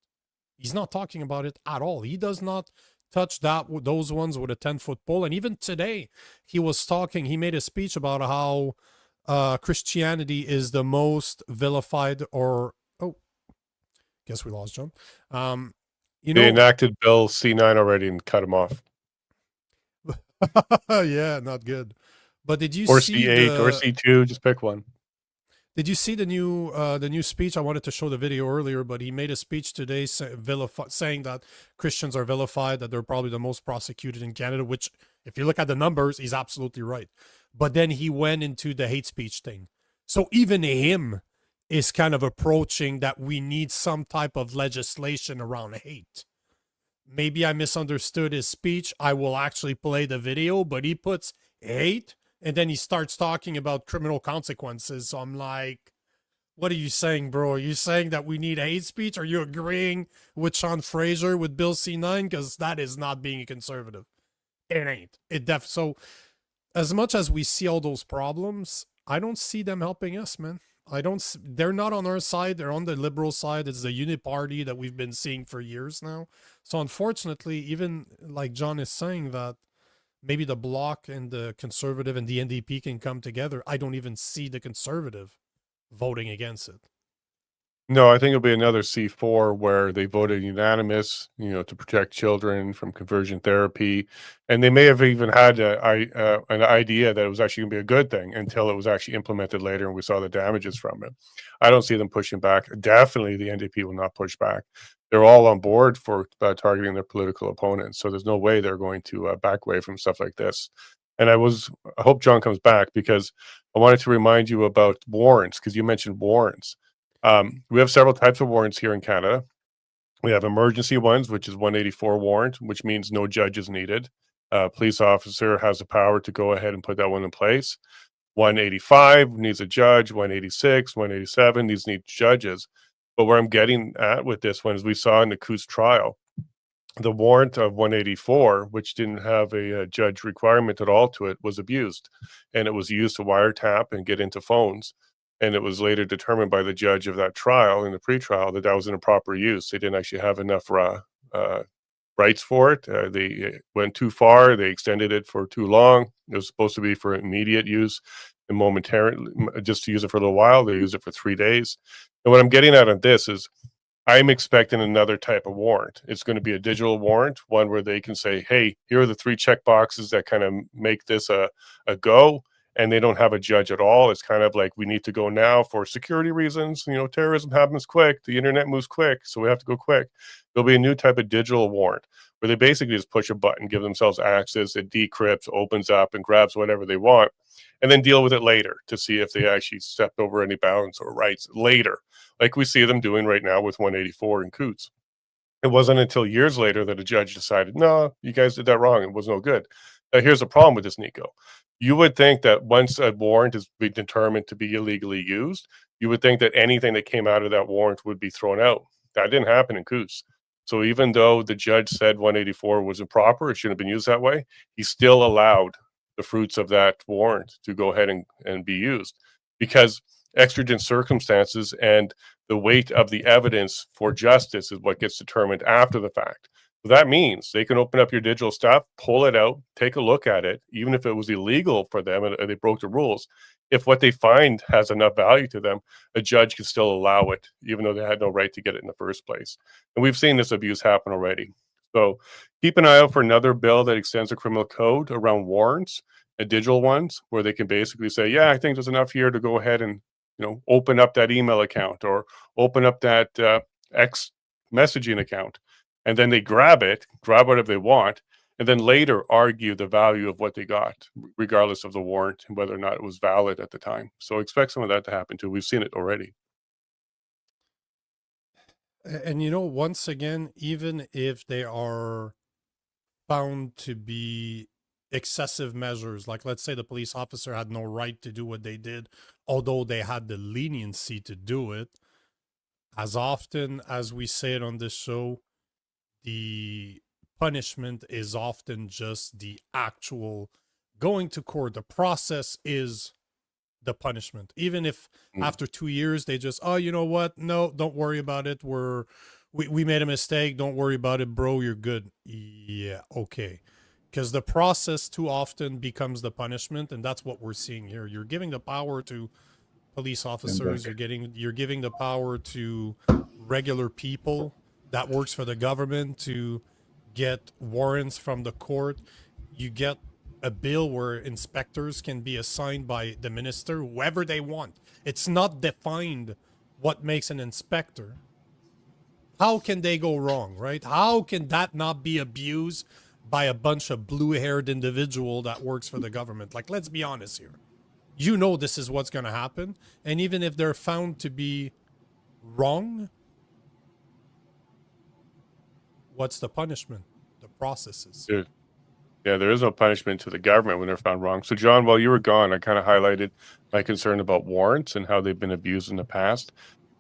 He's not talking about it at all. He does not touch those ones with a 10-foot pole. And even today, he made a speech about how Christianity is the most vilified guess we lost John. They enacted Bill C-9 already and cut him off. Yeah, not good. But did you see C-8 or C-2? Just pick one. Did you see the new speech? I wanted to show the video earlier, but he made a speech today saying that Christians are vilified, that they're probably the most prosecuted in Canada, which, if you look at the numbers, he's absolutely right. but then he went into the hate speech thing. So even him is kind of approaching that we need some type of legislation around hate. Maybe I misunderstood his speech. I will actually play the video, but he puts hate and then he starts talking about criminal consequences. So I'm like, what are you saying, bro? Are you saying that we need hate speech? Are you agreeing with Sean Fraser with Bill C-9? Because that is not being a conservative. It ain't. So as much as we see all those problems, I don't see them helping us, man. They're not on our side. They're on the liberal side. It's the unit party that we've been seeing for years now. So unfortunately, even like John is saying that maybe the Bloc and the Conservative and the NDP can come together, I don't even see the Conservative voting against it. No, I think it'll be another C4 where they voted unanimous, to protect children from conversion therapy. And they may have even had an idea that it was actually going to be a good thing until it was actually implemented later and we saw the damages from it. I don't see them pushing back. Definitely the NDP will not push back. They're all on board for targeting their political opponents. So there's no way they're going to back away from stuff like this. And I hope John comes back because I wanted to remind you about warrants, because you mentioned warrants. We have several types of warrants here in Canada. We have emergency ones, which is 184 warrant, which means no judge is needed. Police officer has the power to go ahead and put that one in place. 185 needs a judge. 186, 187, these need judges. But where I'm getting at with this one is we saw in the Coutts trial, the warrant of 184, which didn't have a judge requirement at all to it, was abused. And it was used to wiretap and get into phones. And it was later determined by the judge of that trial, in the pretrial, that was an improper use. They didn't actually have enough rights for it. They went too far. They extended it for too long. It was supposed to be for immediate use and momentarily, just to use it for a little while. They use it for 3 days. And what I'm getting at on this is I'm expecting another type of warrant. It's going to be a digital warrant, one where they can say, hey, here are the 3 check boxes that kind of make this a go. And they don't have a judge at all. It's kind of like, we need to go now for security reasons. Terrorism happens quick. The internet moves quick, so we have to go quick. There'll be a new type of digital warrant where they basically just push a button, give themselves access, it decrypts, opens up, and grabs whatever they want, and then deal with it later to see if they actually stepped over any bounds or rights later, like we see them doing right now with 184 and Coutts. It wasn't until years later that a judge decided, no, you guys did that wrong. It was no good. Here's the problem with this, Nico. You would think that once a warrant is determined to be illegally used, you would think that anything that came out of that warrant would be thrown out. That didn't happen in Coutts. So even though the judge said 184 was improper, it shouldn't have been used that way, he still allowed the fruits of that warrant to go ahead and be used, because exigent circumstances and the weight of the evidence for justice is what gets determined after the fact. So that means they can open up your digital stuff, pull it out, take a look at it, even if it was illegal for them and they broke the rules. If what they find has enough value to them, a judge can still allow it, even though they had no right to get it in the first place. And we've seen this abuse happen already. So keep an eye out for another bill that extends the criminal code around warrants and digital ones, where they can basically say, yeah, I think there's enough here to go ahead and open up that email account or open up that X messaging account. And then they grab whatever they want, and then later argue the value of what they got, regardless of the warrant and whether or not it was valid at the time. So expect some of that to happen too. We've seen it already. And once again, even if they are found to be excessive measures, like let's say the police officer had no right to do what they did, although they had the leniency to do it, as often as we say it on this show, the punishment is often just the actual going to court. The process is the punishment. Even if after 2 years they just, oh, you know what? No, don't worry about it. We made a mistake. Don't worry about it, bro. You're good. Yeah, okay. Because the process too often becomes the punishment, and that's what we're seeing here. You're giving the power to police officers. You're giving the power to regular people that works for the government to get warrants from the court. You get a bill where inspectors can be assigned by the minister, whoever they want. It's not defined what makes an inspector. How can they go wrong, right? How can that not be abused by a bunch of blue-haired individual that works for the government. Like, let's be honest here. You know this is what's going to happen. And even if they're found to be wrong, what's the punishment? The processes. Yeah, there is no punishment to the government when they're found wrong. So, John, while you were gone, I kind of highlighted my concern about warrants and how they've been abused in the past.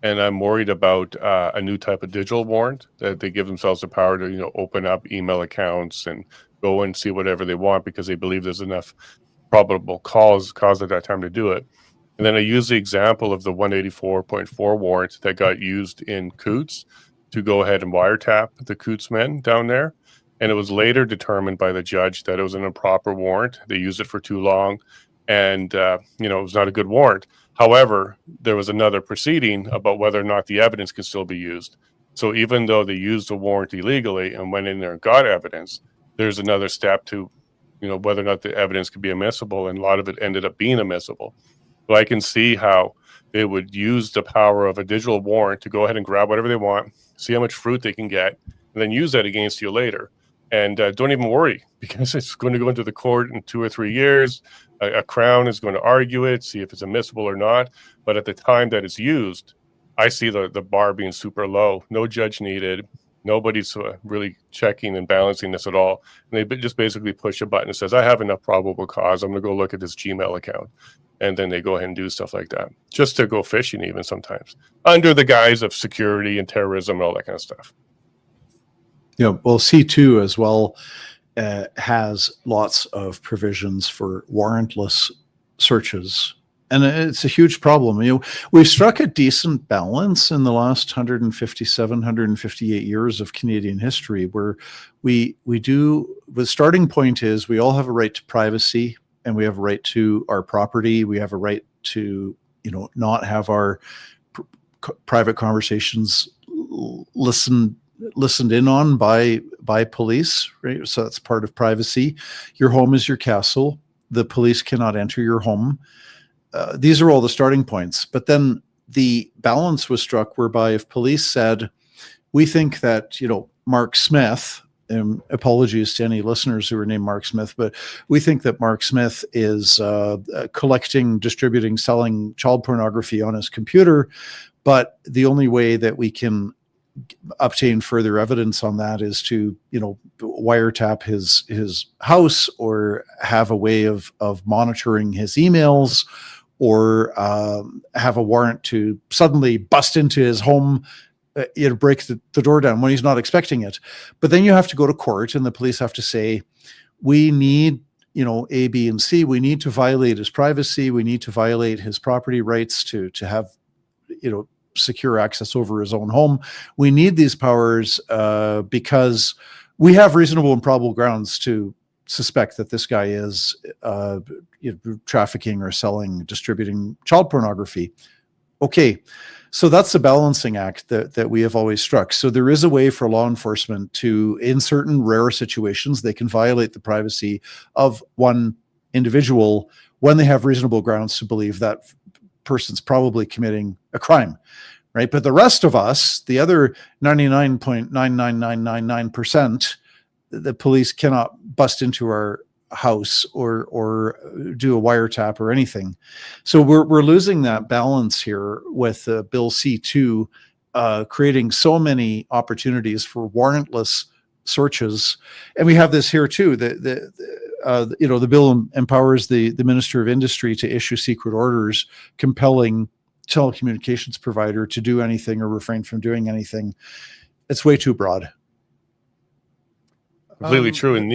And I'm worried about a new type of digital warrant that they give themselves the power to, open up email accounts and go and see whatever they want because they believe there's enough probable cause at that time to do it. And then I use the example of the 184.4 warrant that got used in Coutts to go ahead and wiretap the Coutts men down there. And it was later determined by the judge that it was an improper warrant. They used it for too long, and it was not a good warrant. However, there was another proceeding about whether or not the evidence can still be used. So even though they used the warrant illegally and went in there and got evidence, there's another step to, whether or not the evidence could be admissible, and a lot of it ended up being admissible. So I can see how they would use the power of a digital warrant to go ahead and grab whatever they want, see how much fruit they can get, and then use that against you later. And don't even worry, because it's going to go into the court in 2 or 3 years. A Crown is going to argue it, see if it's admissible or not. But at the time that it's used, I see the bar being super low. No judge needed. Nobody's really checking and balancing this at all. And they just basically push a button that says, I have enough probable cause. I'm going to go look at this Gmail account. And then they go ahead and do stuff like that, just to go fishing even sometimes, under the guise of security and terrorism and all that kind of stuff. Well, C2 as well has lots of provisions for warrantless searches. And it's a huge problem. We've struck a decent balance in the last 157, 158 years of Canadian history, where we do, the starting point is we all have a right to privacy, and we have a right to our property. We have a right to, not have our private conversations listened in on by police, right? So that's part of privacy. Your home is your castle. The police cannot enter your home. These are all the starting points. But then the balance was struck whereby if police said, we think that, Mark Smith, apologies to any listeners who are named Mark Smith, but we think that Mark Smith is collecting, distributing, selling child pornography on his computer. But the only way that we can obtain further evidence on that is to, wiretap his house, or have a way of monitoring his emails, or have a warrant to suddenly bust into his home, break the door down when he's not expecting it. But then you have to go to court, and the police have to say, we need, A, B, and C. We need to violate his privacy. We need to violate his property rights to have, secure access over his own home. We need these powers because we have reasonable and probable grounds to suspect that this guy is trafficking or selling, distributing child pornography. Okay, so that's the balancing act that we have always struck. So there is a way for law enforcement to, in certain rare situations, they can violate the privacy of one individual when they have reasonable grounds to believe that person's probably committing a crime, right? But the rest of us, the other 99.99999%, the police cannot bust into our house or do a wiretap or anything. So we're losing that balance here with Bill C2 creating so many opportunities for warrantless searches. And we have this here too, the bill empowers the Minister of Industry to issue secret orders compelling telecommunications provider to do anything or refrain from doing anything. It's way too broad. Completely true. And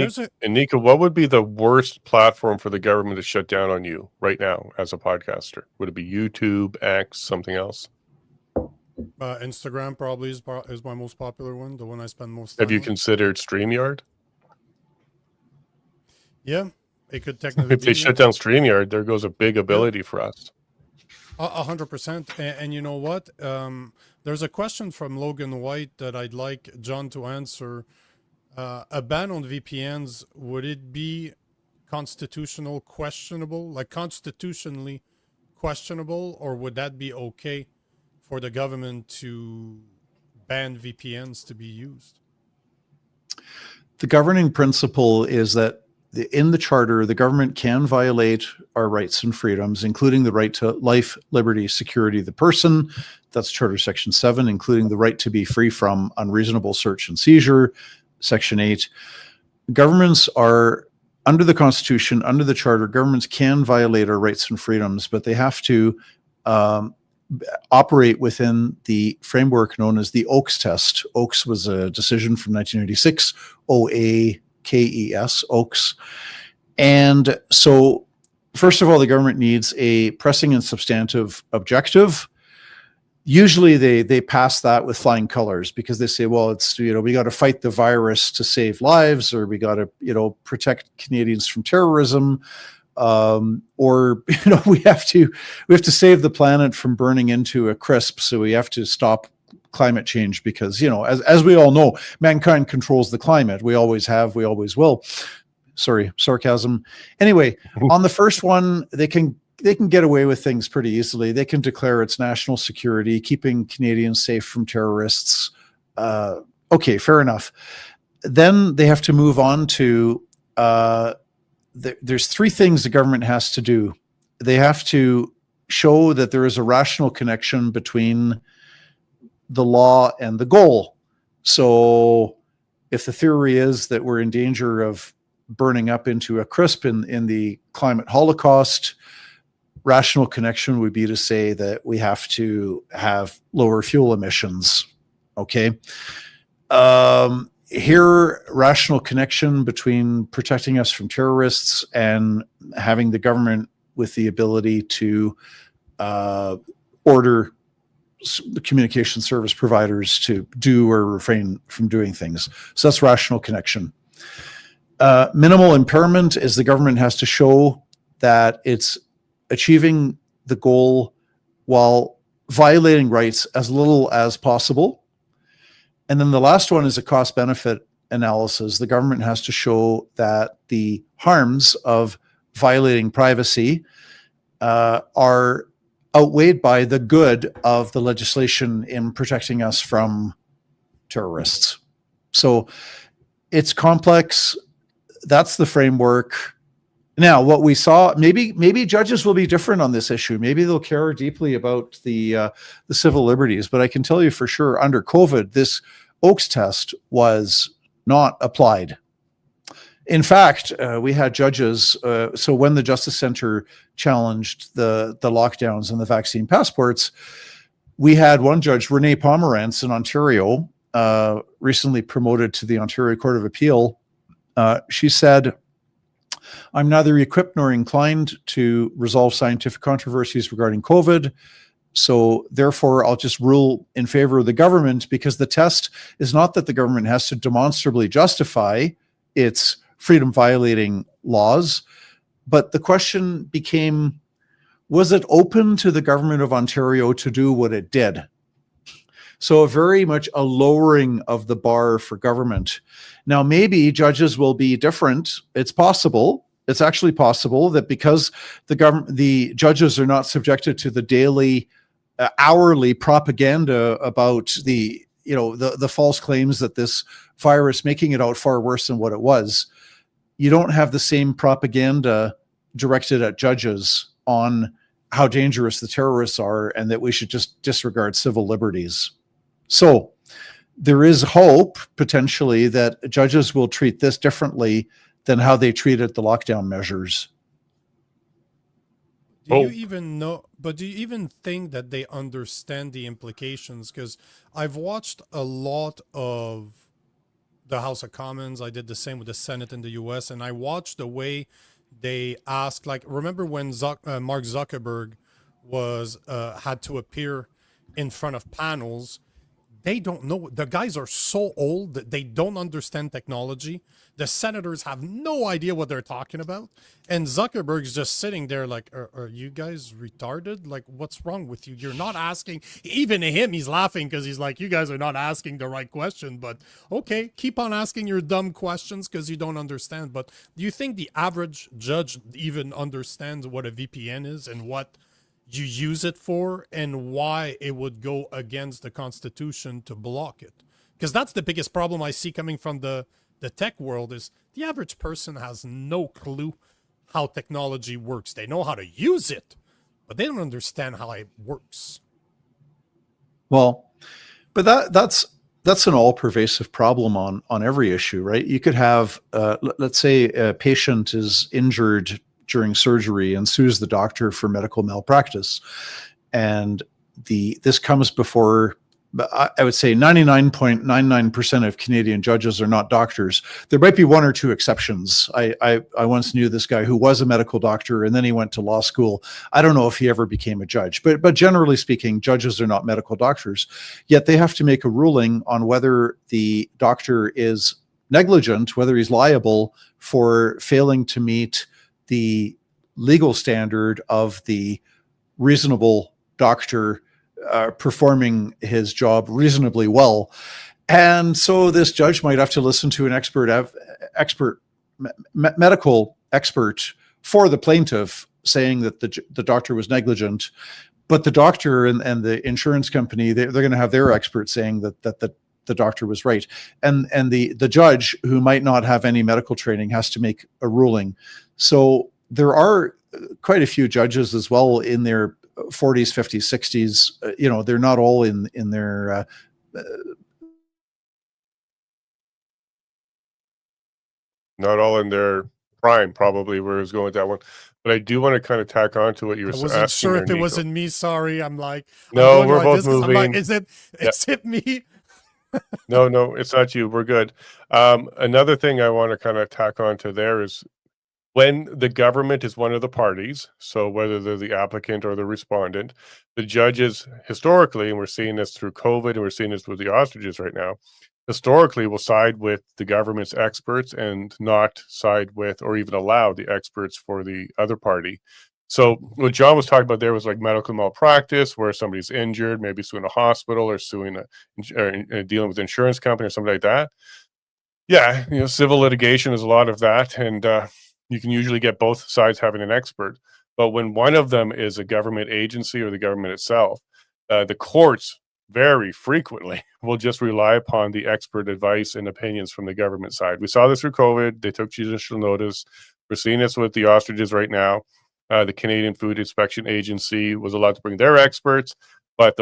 Nika, what would be the worst platform for the government to shut down on you right now as a podcaster? Would it be YouTube, X, something else? Instagram probably is my most popular one, the one I spend most time Have you on. considered StreamYard? Yeah, it could technically If they shut down StreamYard, there goes a big ability for us. 100%. And you know what? There's a question from Logan White that I'd like John to answer. A ban on VPNs, would it be constitutionally questionable, or would that be okay for the government to ban VPNs to be used? The governing principle is that in the Charter, the government can violate our rights and freedoms, including the right to life, liberty, security of the person. That's Charter Section 7, including the right to be free from unreasonable search and seizure, Section 8. Governments are, under the Constitution, under the Charter, governments can violate our rights and freedoms, but they have to operate within the framework known as the Oakes test. Oakes was a decision from 1986, OAKES, Oakes. And so, first of all, the government needs a pressing and substantive objective. Usually they pass that with flying colors because they say, well, it's, we got to fight the virus to save lives, or we got to, protect Canadians from terrorism. Or we have to save the planet from burning into a crisp, so we have to stop climate change because as we all know, mankind controls the climate. We always have, we always will. Sorry, sarcasm. Anyway, on the first one, they can get away with things pretty easily. They can declare it's national security, keeping Canadians safe from terrorists. Okay, fair enough. Then they have to move on to there's three things the government has to do. They have to show that there is a rational connection between the law and the goal. So if the theory is that we're in danger of burning up into a crisp in the climate holocaust, rational connection would be to say that we have to have lower fuel emissions. Okay. Here, rational connection between protecting us from terrorists and having the government with the ability to order the communication service providers to do or refrain from doing things. So that's rational connection. Minimal impairment is the government has to show that it's achieving the goal while violating rights as little as possible. And then the last one is a cost-benefit analysis. The government has to show that the harms of violating privacy are outweighed by the good of the legislation in protecting us from terrorists. So it's complex. That's the framework. Now, what we saw, maybe judges will be different on this issue. Maybe they'll care deeply about the civil liberties. But I can tell you for sure, under COVID, this Oakes test was not applied. In fact, we had judges. So when the Justice Centre challenged the lockdowns and the vaccine passports, we had one judge, Renee Pomerantz in Ontario, recently promoted to the Ontario Court of Appeal. She said, I'm neither equipped nor inclined to resolve scientific controversies regarding COVID. So therefore, I'll just rule in favor of the government, because the test is not that the government has to demonstrably justify its freedom violating laws, but the question became, was it open to the government of Ontario to do what it did? So very much a lowering of the bar for government. Now, maybe judges will be different. It's possible. It's actually possible that because the judges are not subjected to the daily, hourly propaganda about the false claims that this virus making it out far worse than what it was, you don't have the same propaganda directed at judges on how dangerous the terrorists are and that we should just disregard civil liberties. So there is hope, potentially, that judges will treat this differently than how they treated the lockdown measures. Do you even think that they understand the implications? Because I've watched a lot of the House of Commons. I did the same with the Senate in the US, and I watched the way they ask, like, remember when Mark Zuckerberg was had to appear in front of panels? They don't know. The guys are so old that they don't understand technology. The senators have no idea what they're talking about. And Zuckerberg's just sitting there like, are you guys retarded? Like, what's wrong with you? You're not asking. Even him, he's laughing because he's like, you guys are not asking the right question. But okay, keep on asking your dumb questions because you don't understand. But do you think the average judge even understands what a VPN is and what you use it for and why it would go against the Constitution to block it? Because that's the biggest problem I see coming from the the tech world is the average person has no clue how technology works. They know how to use it, but they don't understand how it works. Well, but that's an all-pervasive problem on every issue, right? You could have, let's say, a patient is injured during surgery and sues the doctor for medical malpractice, and this comes before. I would say 99.99% of Canadian judges are not doctors. There might be one or two exceptions. I once knew this guy who was a medical doctor and then he went to law school. I don't know if he ever became a judge, but generally speaking, judges are not medical doctors. Yet they have to make a ruling on whether the doctor is negligent, whether he's liable for failing to meet the legal standard of the reasonable doctor performing his job reasonably well. And so this judge might have to listen to an medical expert for the plaintiff saying that the doctor was negligent, but the doctor and the insurance company, they're going to have their expert saying that the doctor was right. And the judge, who might not have any medical training, has to make a ruling. So there are quite a few judges as well in their 40s, 50s, 60s. They're not all in their not all in their prime, probably, where I was going with that one. But I do want to kind of tack on to what you were asking. I wasn't sure if there, it wasn't me. Sorry, I'm like, no, I'm we're like both this 'cause moving. I'm like, is it me? No, it's not you. We're good. Another thing I want to kind of tack on to there is when the government is one of the parties, so whether they're the applicant or the respondent, the judges historically, and we're seeing this through COVID and we're seeing this with the ostriches right now, historically will side with the government's experts and not side with or even allow the experts for the other party. So what John was talking about there was like medical malpractice, where somebody's injured, maybe suing a hospital or suing or dealing with an insurance company or something like that. Yeah, civil litigation is a lot of that, and you can usually get both sides having an expert. But when one of them is a government agency or the government itself, the courts very frequently will just rely upon the expert advice and opinions from the government side. We saw this through COVID. They took judicial notice. We're seeing this with the ostriches right now. The Canadian Food Inspection Agency was allowed to bring their experts, but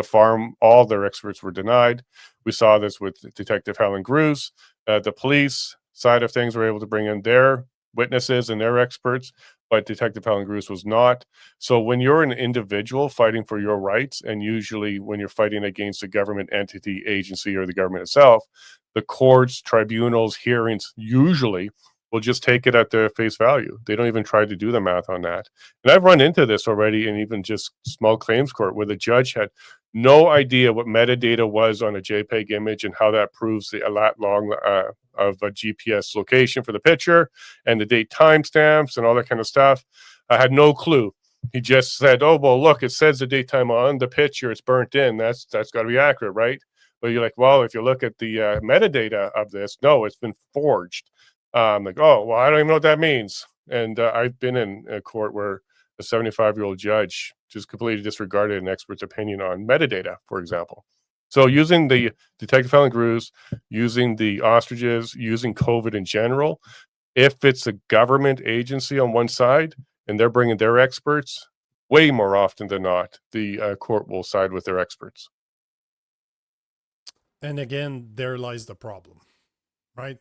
all their experts were denied. We saw this with Detective Helen Gruce. The police side of things were able to bring in their witnesses and their experts, but Detective Helen Gruce was not. So when you're an individual fighting for your rights, and usually when you're fighting against a government entity, agency, or the government itself, the courts, tribunals, hearings usually will just take it at their face value. They don't even try to do the math on that. And I've run into this already in even just small claims court, where the judge had no idea what metadata was on a JPEG image and how that proves the lat long of a GPS location for the picture and the date timestamps and all that kind of stuff. I had no clue. He just said, "Oh, well, look, it says the date time on the picture. It's burnt in. That's got to be accurate, right?" But you're like, well, if you look at the metadata of this, no, it's been forged. Like, oh, well, I don't even know what that means. And I've been in a court where a 75-year-old judge just completely disregarded an expert's opinion on metadata, for example. So using the Detective Helen Gruce, using the ostriches, using COVID in general, if it's a government agency on one side and they're bringing their experts, way more often than not, the court will side with their experts. And again, there lies the problem, right?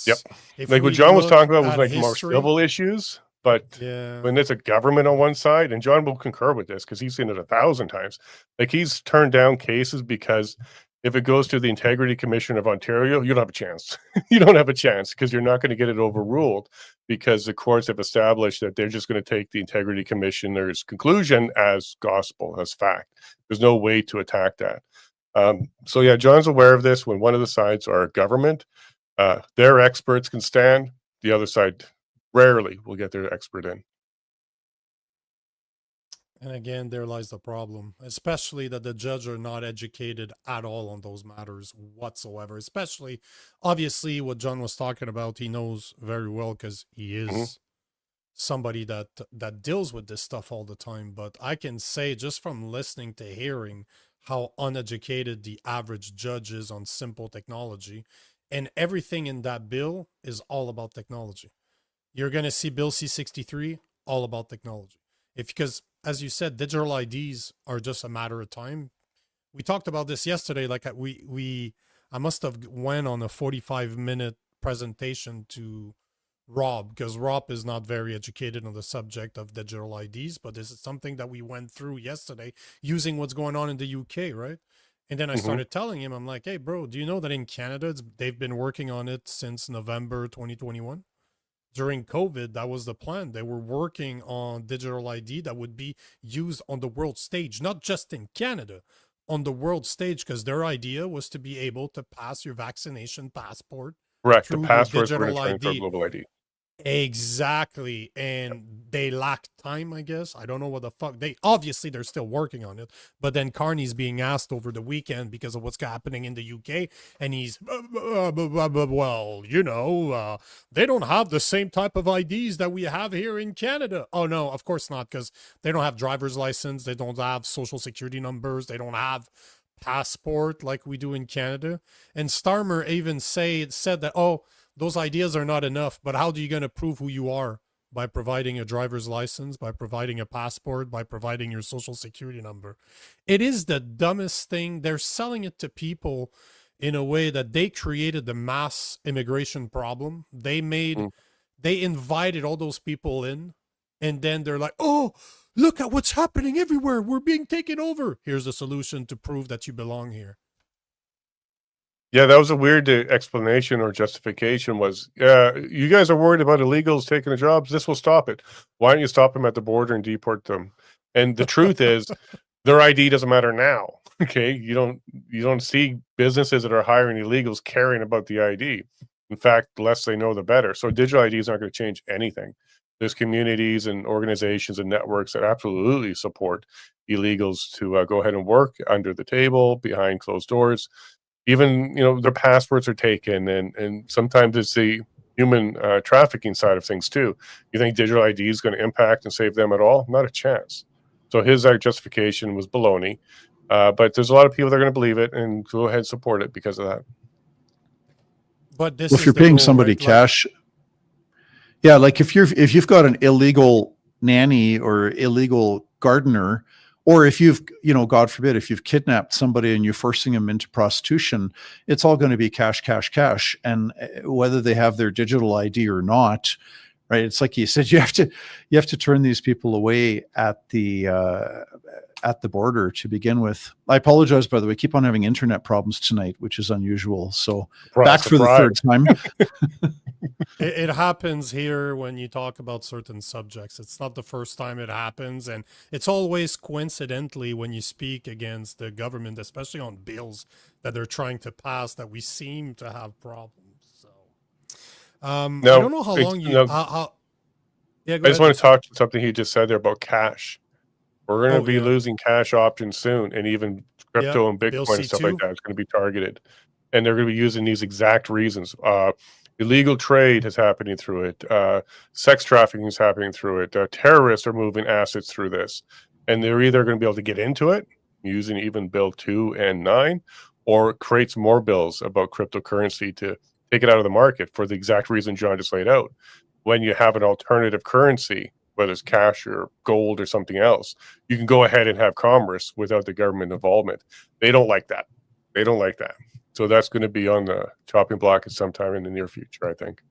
Yep. If Like what we John was look talking about was at like more history, civil issues, but yeah, when it's a government on one side, and John will concur with this because he's seen it 1,000 times, like he's turned down cases because if it goes to the Integrity Commission of Ontario, you don't have a chance. You don't have a chance because you're not going to get it overruled, because the courts have established that they're just going to take the Integrity Commissioner's conclusion as gospel, as fact. There's no way to attack that. So yeah, John's aware of this. When one of the sides are government, their experts can stand. The other side rarely will get their expert in. and again, there lies the problem, especially that the judge are not educated at all on those matters whatsoever. Especially, obviously, what John was talking about, he knows very well because he is somebody that deals with this stuff all the time. But I can say, just from listening to hearing how uneducated the average judge is on simple technology, And everything in that bill is all about technology. You're going to see Bill C-63, all about technology. Because, as you said, digital IDs are just a matter of time. We talked about this yesterday. Like I must have went on a 45-minute presentation to Rob, because Rob is not very educated on the subject of digital IDs, but this is something that we went through yesterday using what's going on in the UK, right? And then I started telling him, I'm like, hey, bro, do you know that in Canada, they've been working on it since November 2021? During COVID, that was the plan. They were working on digital ID that would be used on the world stage, not just in Canada, on the world stage, because their idea was to be able to pass your vaccination passport Correct. The through your passports were digital going to turn into a ID. global ID. Exactly. And they lack time, I guess. I don't know what the fuck. They're still working on it. But then Carney's being asked over the weekend because of what's happening in the UK. And he's, well, they don't have the same type of IDs that we have here in Canada. Oh, no, of course not, because they don't have driver's license. They don't have social security numbers. They don't have passport like we do in Canada. And Starmer even said that, oh, those ideas are not enough, but how are you going to prove who you are? By providing a driver's license, by providing a passport, by providing your social security number. It is the dumbest thing. They're selling it to people in a way that they created the mass immigration problem. They invited all those people in, and then they're like, oh, look at what's happening everywhere. We're being taken over. Here's the solution to prove that you belong here. Yeah, that was a weird explanation or justification was, you guys are worried about illegals taking the jobs. This will stop it. Why don't you stop them at the border and deport them? And the truth is, their ID doesn't matter now. Okay, you don't see businesses that are hiring illegals caring about the ID. In fact, the less they know, the better. So digital IDs aren't going to change anything. There's communities and organizations and networks that absolutely support illegals to go ahead and work under the table, behind closed doors. Even, their passports are taken, and sometimes it's the human trafficking side of things too. You think digital ID is going to impact and save them at all? Not a chance. So his justification was baloney. But there's a lot of people that are going to believe it and go ahead and support it because of that. But this if you're paying somebody cash, yeah, like if you've got an illegal nanny or illegal gardener, or if you've, God forbid, if you've kidnapped somebody and you're forcing them into prostitution, it's all going to be cash, cash, cash. And whether they have their digital ID or not, right? It's like you said, you have to turn these people away at the border to begin with. I apologize, by the way. I keep on having internet problems tonight, which is unusual. So back for the third time. It happens here when you talk about certain subjects. It's not the first time it happens, and it's always coincidentally when you speak against the government, especially on bills that they're trying to pass, that we seem to have problems. So, I don't know how long you. Yeah, I just want to talk to something he just said there about cash. We're going to be losing cash options soon, and even crypto and Bitcoin and stuff like that is going to be targeted, and they're going to be using these exact reasons. Illegal trade is happening through it. Sex trafficking is happening through it. Terrorists are moving assets through this. And they're either going to be able to get into it using even Bill 2 and 9, or creates more bills about cryptocurrency to take it out of the market for the exact reason John just laid out. When you have an alternative currency, whether it's cash or gold or something else, you can go ahead and have commerce without the government involvement. They don't like that. They don't like that. So that's going to be on the chopping block at some time in the near future, I think.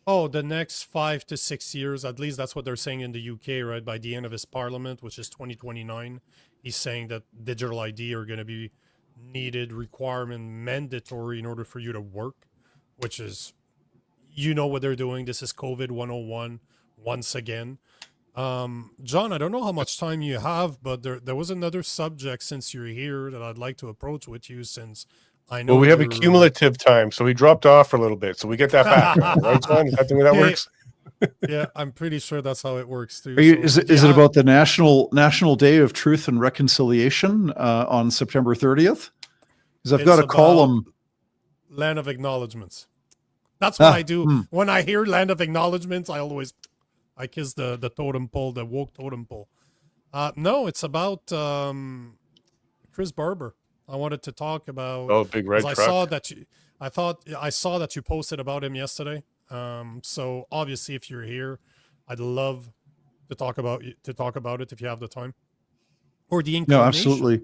Oh, the next 5 to 6 years, at least that's what they're saying in the UK, right? By the end of his parliament, which is 2029, he's saying that digital ID are going to be needed, requirement, mandatory in order for you to work, which is, what they're doing. This is COVID 101 once again. John, I don't know how much time you have, but there was another subject since you're here that I'd like to approach with you, since I know. Well, we have a cumulative time, so we dropped off for a little bit, so we get that back now, right, John? Is that the way that works? Yeah, I'm pretty sure that's how it works too. Is it about the National Day of Truth and Reconciliation on September 30th? Because I've got a column. Land of Acknowledgements. That's what I do. When I hear Land of Acknowledgements, I kiss the totem pole, the woke totem pole. No, it's about Chris Barber. I wanted to talk about. Oh, big red truck. I saw that you posted about him yesterday. So obviously, if you're here, I'd love to talk about it if you have the time or the No, inclination. absolutely.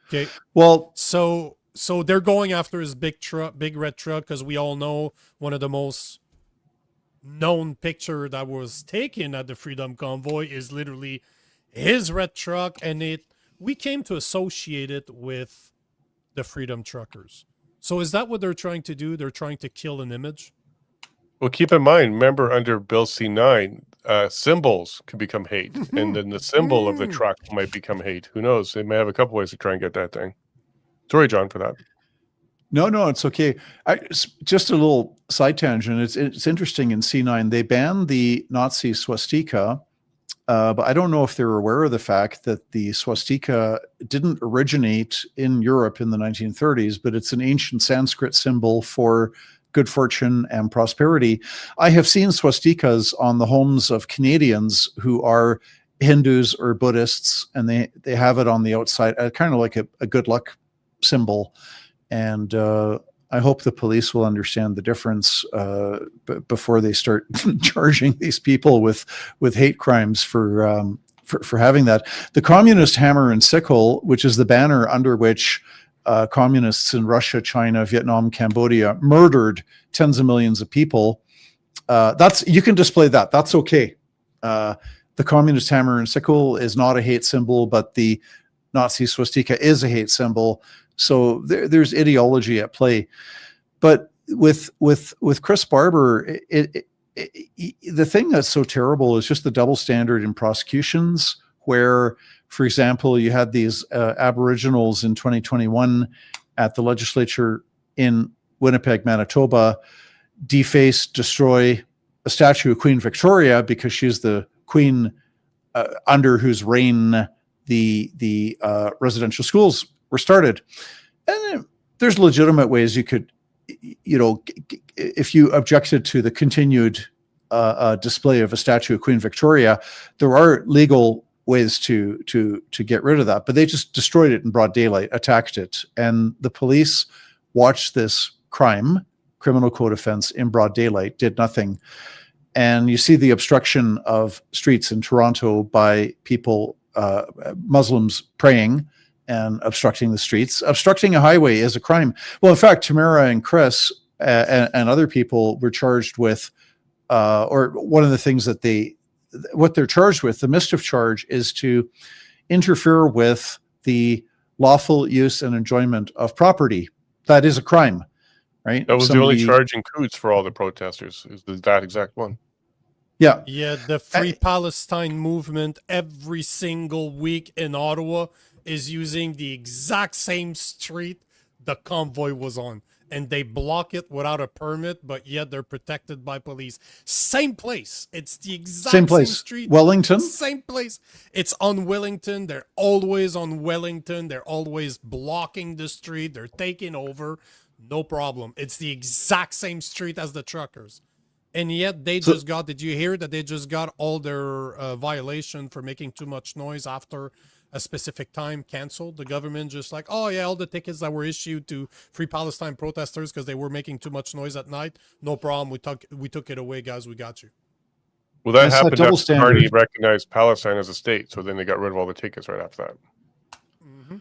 Okay. Well, So they're going after his big red truck, because we all know one of the most known picture that was taken at the Freedom Convoy is literally his red truck, and we came to associate it with the Freedom Truckers. So is that what they're trying to do? They're trying to kill an image? Well, keep in mind, remember under Bill C-9, symbols can become hate, and then the symbol of the truck might become hate. Who knows? They may have a couple ways to try and get that thing. Sorry, John, for that. no, it's okay. Just a little side tangent. It's interesting in C9, they banned the Nazi swastika, but I don't know if they're aware of the fact that the swastika didn't originate in Europe in the 1930s, but it's an ancient Sanskrit symbol for good fortune and prosperity. I have seen swastikas on the homes of Canadians who are Hindus or Buddhists, and they have it on the outside, kind of like a good luck symbol. And I hope the police will understand the difference before they start charging these people with hate crimes for having that. The communist hammer and sickle, which is the banner under which communists in Russia, China, Vietnam, Cambodia murdered tens of millions of people. You can display that. That's okay. The communist hammer and sickle is not a hate symbol, but the Nazi swastika is a hate symbol. So there's ideology at play. But with Chris Barber, the thing that's so terrible is just the double standard in prosecutions, where, for example, you had these Aboriginals in 2021 at the legislature in Winnipeg, Manitoba, deface, destroy a statue of Queen Victoria because she's the queen under whose reign the residential schools were started. And there's legitimate ways you could, if you objected to the continued display of a statue of Queen Victoria, there are legal ways to get rid of that. But they just destroyed it in broad daylight, attacked it. And the police watched this criminal code offense in broad daylight, did nothing. And you see the obstruction of streets in Toronto by people, Muslims praying and obstructing the streets. Obstructing a highway is a crime. Well, in fact, Tamara and Chris and other people were charged with, or one of the things that what they're charged with, the mischief charge, is to interfere with the lawful use and enjoyment of property. That is a crime, right? That was the only charge in Coots for all the protesters, is that exact one. Yeah, the Free Palestine movement every single week in Ottawa is using the exact same street the convoy was on. And they block it without a permit, but yet they're protected by police. Same place. It's the exact same street. Wellington? Same place. It's on Wellington. They're always on Wellington. They're always blocking the street. They're taking over. No problem. It's the exact same street as the truckers. And yet they just got, did you hear that they just got all their violation for making too much noise after a specific time canceled? The government just like, oh yeah, all the tickets that were issued to Free Palestine protesters because they were making too much noise at night, no problem, we took it away, guys, we got you. Well, that happened after Carney recognized Palestine as a state, so then they got rid of all the tickets right after that. Mm-hmm.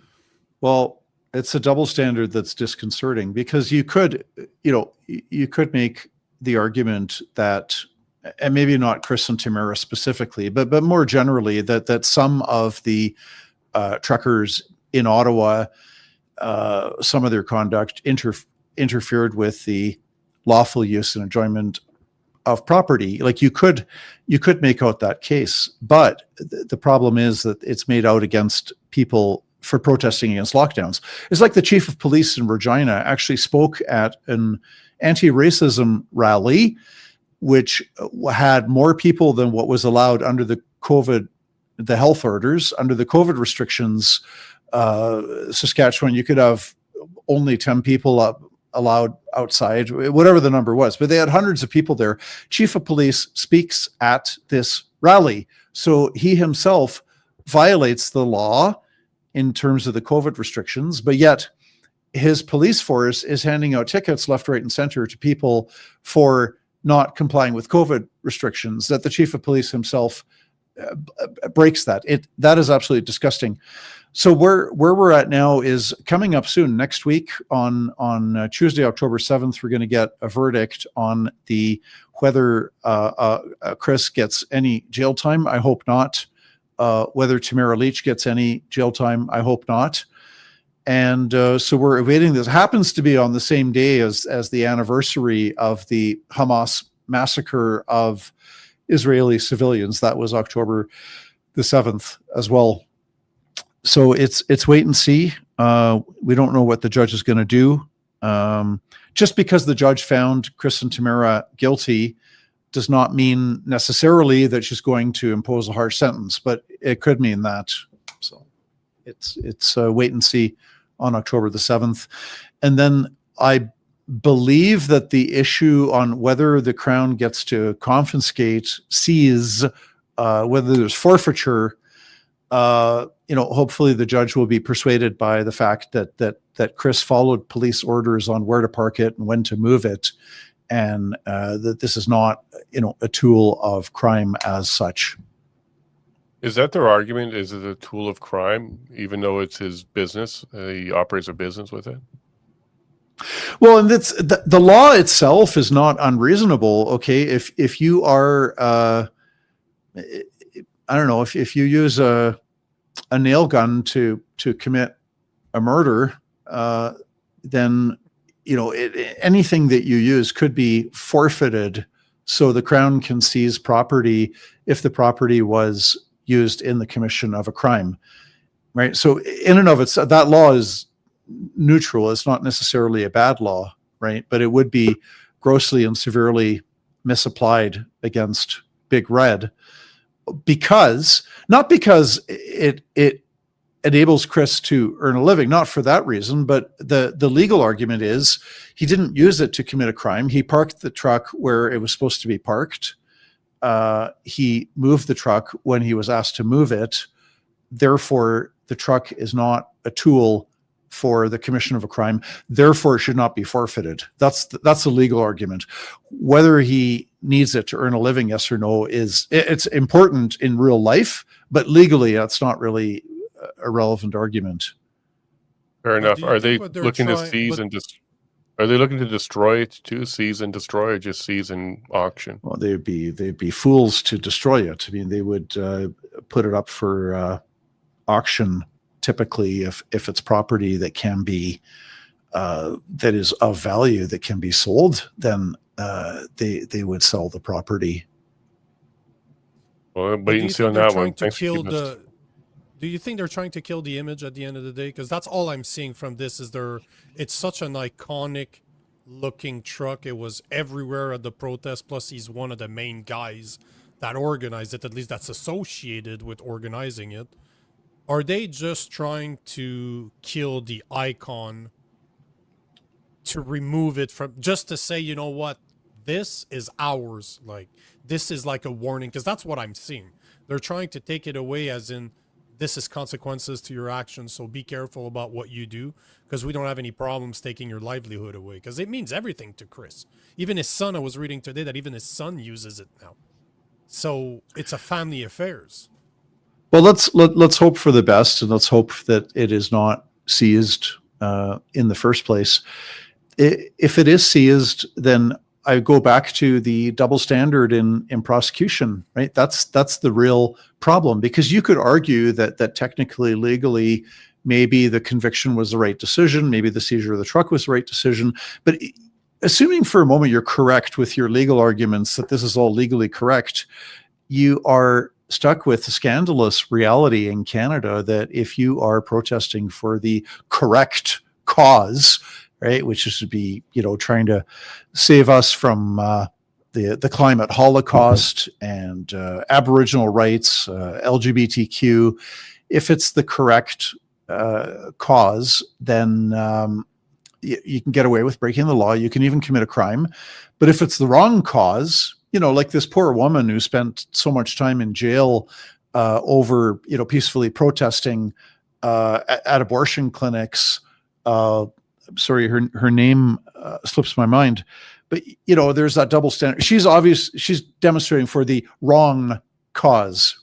Well, it's a double standard that's disconcerting, because you could make the argument that, and maybe not Chris and Tamara specifically, but more generally, that some of the truckers in Ottawa, some of their conduct interfered with the lawful use and enjoyment of property. Like you could make out that case, but the problem is that it's made out against people for protesting against lockdowns. It's like the chief of police in Regina actually spoke at an anti-racism rally, which had more people than what was allowed under the health orders, under the COVID restrictions. Saskatchewan, you could have only 10 people allowed outside, whatever the number was, but they had hundreds of people there. Chief of police speaks at this rally. So he himself violates the law in terms of the COVID restrictions, but yet his police force is handing out tickets left, right, and center to people for not complying with COVID restrictions, that the chief of police himself breaks that. That is absolutely disgusting. So where we're at now is coming up soon. Next week on Tuesday, October 7th, we're going to get a verdict on whether Chris gets any jail time. I hope not. Whether Tamara Leach gets any jail time. I hope not. And so we're awaiting this. It happens to be on the same day as the anniversary of the Hamas massacre of Israeli civilians. That was October the 7th as well. So it's wait and see. We don't know what the judge is going to do. Just because the judge found Chris and Tamara guilty does not mean necessarily that she's going to impose a harsh sentence, but it could mean that. So it's wait and see on October the 7th. And then I believe that the issue on whether the Crown gets to confiscate, seize, whether there's forfeiture, hopefully the judge will be persuaded by the fact that Chris followed police orders on where to park it and when to move it, and that this is not, a tool of crime as such. Is that their argument? Is it a tool of crime, even though it's his business? He operates a business with it? Well, and that's the law itself is not unreasonable. Okay, if you are, I don't know, if you use a nail gun to commit a murder, then anything that you use could be forfeited, so the Crown can seize property if the property was used in the commission of a crime, right? So in and of itself, that law is neutral. It's not necessarily a bad law, right? But it would be grossly and severely misapplied against Big Red, not because it enables Chris to earn a living, not for that reason, but the legal argument is he didn't use it to commit a crime. He parked the truck where it was supposed to be parked. He moved the truck when he was asked to move it. Therefore, the truck is not a tool for the commission of a crime. Therefore, it should not be forfeited. That's the legal argument. Whether he needs it to earn a living, yes or no, it's important in real life, but legally, that's not really a relevant argument. Fair enough. Are they looking to seize Are they looking to destroy it too? Seize and destroy, or just seize and auction? Well, they'd be fools to destroy it. I mean, they would put it up for auction. Typically, if it's property that can be that is of value that can be sold, then they would sell the property. Well, wait and see on that one. Thanks. Do you think they're trying to kill the image at the end of the day? Because that's all I'm seeing from this is it's such an iconic looking truck. It was everywhere at the protest. Plus, he's one of the main guys that organized it, at least that's associated with organizing it. Are they just trying to kill the icon to remove it from, just to say, you know what, this is ours? Like, this is like a warning, because that's what I'm seeing. They're trying to take it away as in, this is consequences to your actions, so be careful about what you do, because we don't have any problems taking your livelihood away, because it means everything to Chris. Even his son, I was reading today that even his son uses it now. So it's a family affairs. Well, let's hope for the best, and let's hope that it is not seized in the first place. If it is seized, then I go back to the double standard in prosecution, right? That's the real problem, because you could argue that technically, legally, maybe the conviction was the right decision, maybe the seizure of the truck was the right decision, but assuming for a moment you're correct with your legal arguments that this is all legally correct, you are stuck with the scandalous reality in Canada that if you are protesting for the correct cause, right, which is to be, trying to save us from the climate holocaust and Aboriginal rights, LGBTQ, if it's the correct cause, then you can get away with breaking the law. You can even commit a crime. But if it's the wrong cause, like this poor woman who spent so much time in jail over, peacefully protesting at abortion clinics, sorry, her name slips my mind, but there's that double standard. She's demonstrating for the wrong cause.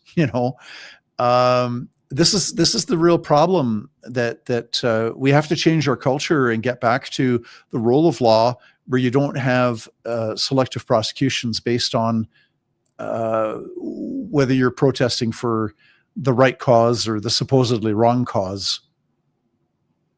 This is the real problem, that we have to change our culture and get back to the rule of law, where you don't have selective prosecutions based on whether you're protesting for the right cause or the supposedly wrong cause.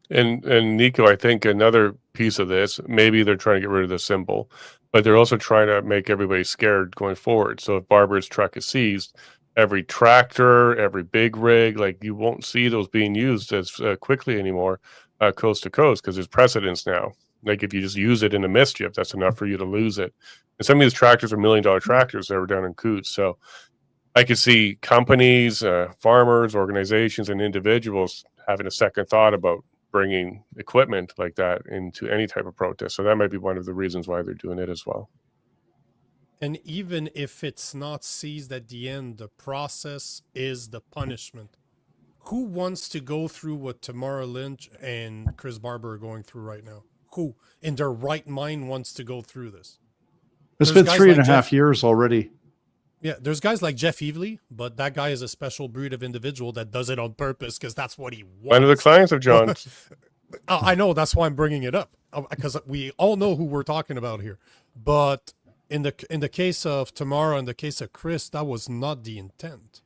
And Nico, I think another piece of this, maybe they're trying to get rid of the symbol, but they're also trying to make everybody scared going forward. So if Barber's truck is seized, every tractor, every big rig, like, you won't see those being used as quickly anymore, coast to coast, because there's precedents now. Like, if you just use it in a mischief, that's enough for you to lose it. And some of these tractors are $1 million tractors that were down in Coutts. So I could see companies, farmers, organizations, and individuals having a second thought about bringing equipment like that into any type of protest. So that might be one of the reasons why they're doing it as well. And even if it's not seized at the end, the process is the punishment. Who wants to go through what Tamara Lynch and Chris Barber are going through right now? Who in their right mind wants to go through this? It's been 3.5 years already. Yeah, there's guys like Jeff Evely, but that guy is a special breed of individual that does it on purpose because that's what he wants. One of the clients of John's. I know, that's why I'm bringing it up, because we all know who we're talking about here. But in the case of Tamara and the case of Chris, that was not the intent.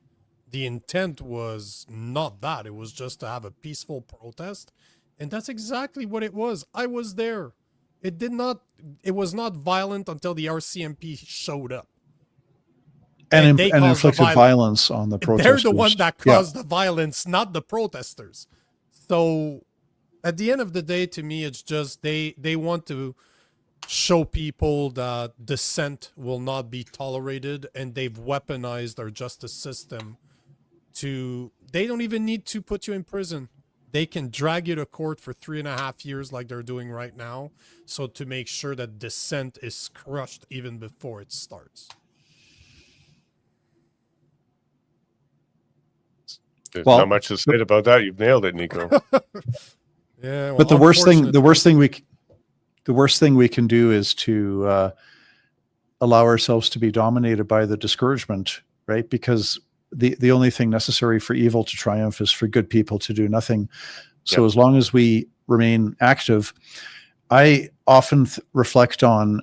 The intent was not that. It was just to have a peaceful protest, and that's exactly what it was. I was there. It was not violent until the RCMP showed up. And inflicted violence on the protesters. They're the one that caused the violence, not the protesters. So at the end of the day, to me, it's just they want to show people that dissent will not be tolerated, and they've weaponized our justice system they don't even need to put you in prison. They can drag you to court for 3.5 years like they're doing right now, so to make sure that dissent is crushed even before it starts. There's not much to say about that. You've nailed it, Nico. Yeah, well, but the worst thing we can do is to allow ourselves to be dominated by the discouragement, right? Because the only thing necessary for evil to triumph is for good people to do nothing. So as long as we remain active, I often reflect on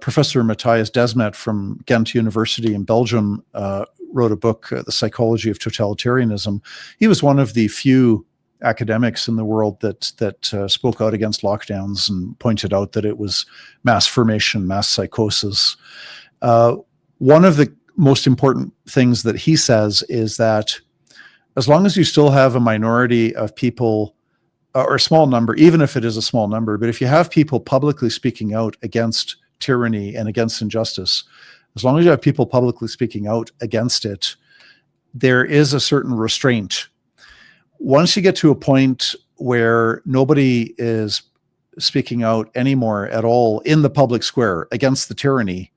Professor Matthias Desmet from Ghent University in Belgium, wrote a book, The Psychology of Totalitarianism. He was one of the few academics in the world that spoke out against lockdowns and pointed out that it was mass formation, mass psychosis. One of the most important things that he says is that as long as you still have a minority of people, or a small number, even if it is a small number, but if you have people publicly speaking out against tyranny and against injustice, as long as you have people publicly speaking out against it, there is a certain restraint. Once you get to a point where nobody is speaking out anymore at all in the public square against the tyranny,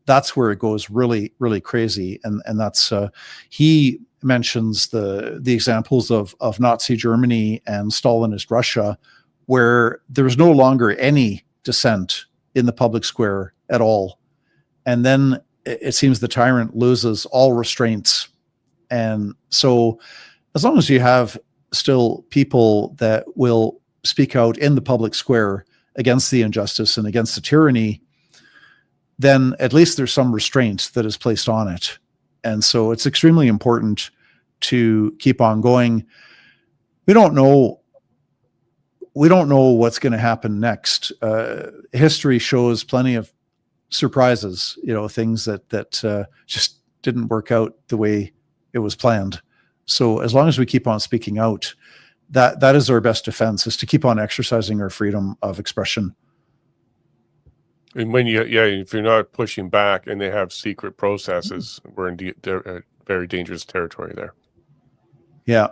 that's where it goes really, really crazy. And that's he mentions the examples of Nazi Germany and Stalinist Russia, where there was no longer any dissent in the public square at all. And then it seems the tyrant loses all restraints. And so as long as you have still people that will speak out in the public square against the injustice and against the tyranny, then at least there's some restraint that is placed on it. And so it's extremely important to keep on going. We don't know what's going to happen next. History shows plenty of surprises, things that just didn't work out the way it was planned. So as long as we keep on speaking out, that is our best defense, is to keep on exercising our freedom of expression. And when if you're not pushing back and they have secret processes, we're in very dangerous territory there. Yeah.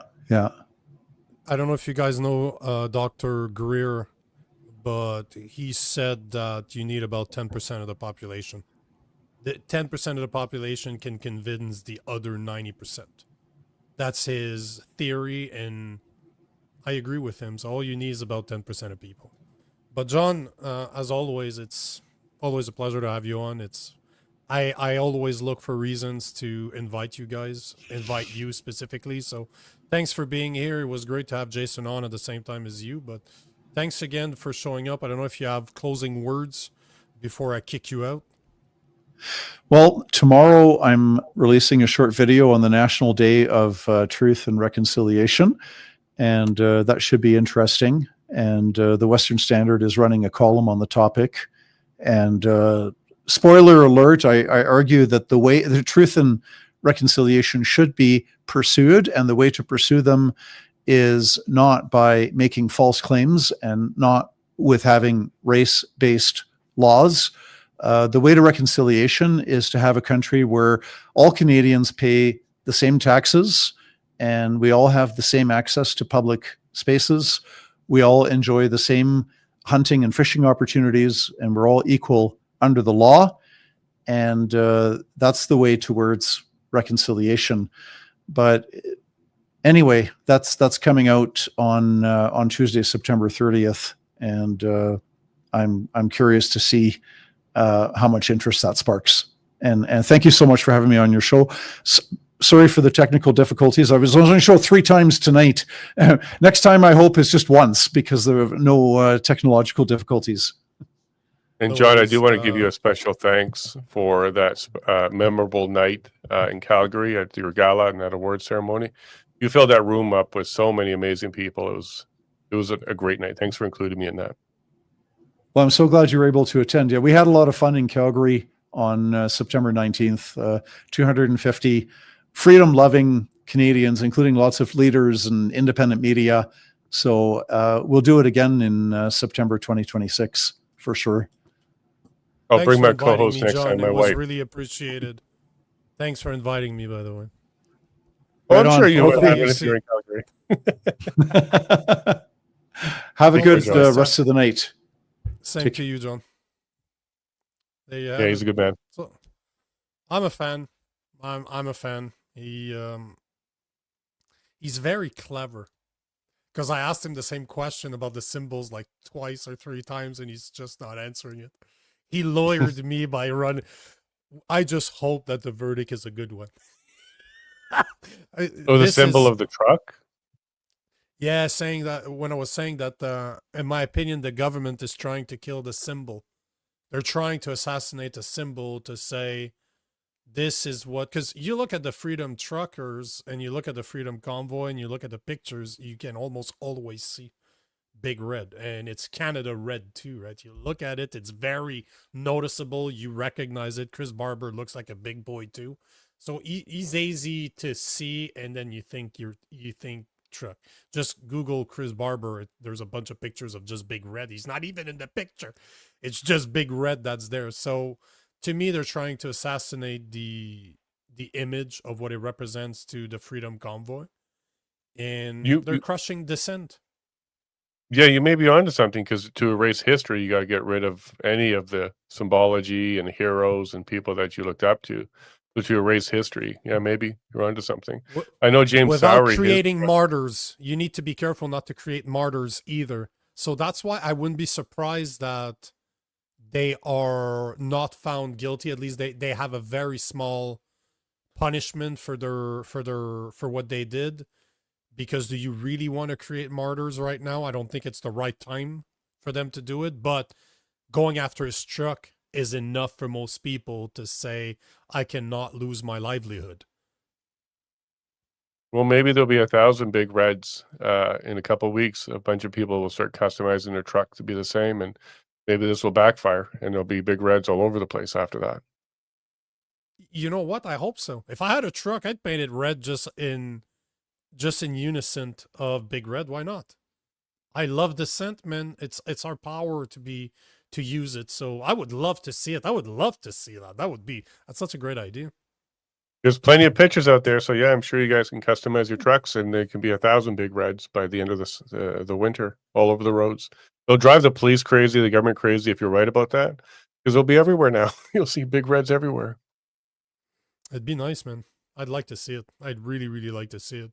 I don't know if you guys know Dr. Greer, but he said that you need about 10% of the population. The 10% of the population can convince the other 90%. That's his theory, and I agree with him. So all you need is about 10% of people. But John, as always, it's always a pleasure to have you on. I always look for reasons to invite you specifically. So thanks for being here. It was great to have Jason on at the same time as you, but thanks again for showing up. I don't know if you have closing words before I kick you out. Well, tomorrow I'm releasing a short video on the National Day of Truth and Reconciliation, and that should be interesting. And the Western Standard is running a column on the topic. And spoiler alert, I argue that the truth and reconciliation should be pursued, and the way to pursue them is not by making false claims and not with having race-based laws. The way to reconciliation is to have a country where all Canadians pay the same taxes and we all have the same access to public spaces. We all enjoy the same hunting and fishing opportunities, and we're all equal under the law. And that's the way towards reconciliation. But anyway, that's coming out on Tuesday, September 30th, and I'm curious to see how much interest that sparks. And thank you so much for having me on your show. Sorry for the technical difficulties. I was on the show 3 times tonight. Next time, I hope, is just once because there are no technological difficulties. And John, I do want to give you a special thanks for that memorable night in Calgary at your gala and that award ceremony. You filled that room up with so many amazing people. It was a great night. Thanks for including me in that. Well, I'm so glad you were able to attend. Yeah, we had a lot of fun in Calgary on September 19th. 250 freedom-loving Canadians, including lots of leaders and independent media. So we'll do it again in September 2026 for sure. I'll bring my co-host next time, my wife. It was really appreciated. Thanks for inviting me, by the way. Well, I'm sure you would have it if you're in Calgary. Have a good rest of the night. Same to you, John. Yeah, he's a good man. So, I'm a fan. I'm a fan. He's very clever. Because I asked him the same question about the symbols like twice or 3 times, and he's just not answering it. He lawyered me by running. I just hope that the verdict is a good one. The symbol of the truck? Yeah, saying that when I was saying that, in my opinion, the government is trying to kill the symbol. They're trying to assassinate the symbol to say, this is what, because you look at the Freedom Truckers and you look at the Freedom Convoy and you look at the pictures, you can almost always see Big Red, and it's Canada red too, right? You look at it, it's very noticeable. You recognize it. Chris Barber looks like a big boy too. So he's easy to see, and then you think truck. Just Google Chris Barber. There's a bunch of pictures of just Big Red. He's not even in the picture. It's just Big Red that's there. So to me, they're trying to assassinate the image of what it represents to the Freedom Convoy, and they're crushing dissent. Yeah, you may be onto something, because to erase history, you got to get rid of any of the symbology and heroes and people that you looked up to. So to erase history, yeah, maybe you're onto something. I know James Without Sowery, creating martyrs, you need to be careful not to create martyrs either. So that's why I wouldn't be surprised that they are not found guilty. At least they have a very small punishment for what they did. Because do you really want to create martyrs right now? I don't think it's the right time for them to do it. But going after his truck is enough for most people to say, I cannot lose my livelihood. Well, maybe there'll be 1,000 Big Reds in a couple of weeks. A bunch of people will start customizing their truck to be the same, and maybe this will backfire, and there'll be Big Reds all over the place after that. You know what? I hope so. If I had a truck, I'd paint it red just in unison of Big Red. Why not? I love dissent, man. It's our power to use it. So I would love to see it. I would love to see that. That's such a great idea. There's plenty of pictures out there. So yeah, I'm sure you guys can customize your trucks, and they can be 1,000 Big Reds by the end of the winter all over the roads. They'll drive the police crazy, the government crazy, if you're right about that, because they'll be everywhere now. You'll see Big Reds everywhere. It'd be nice, man. I'd like to see it. I'd really, really like to see it.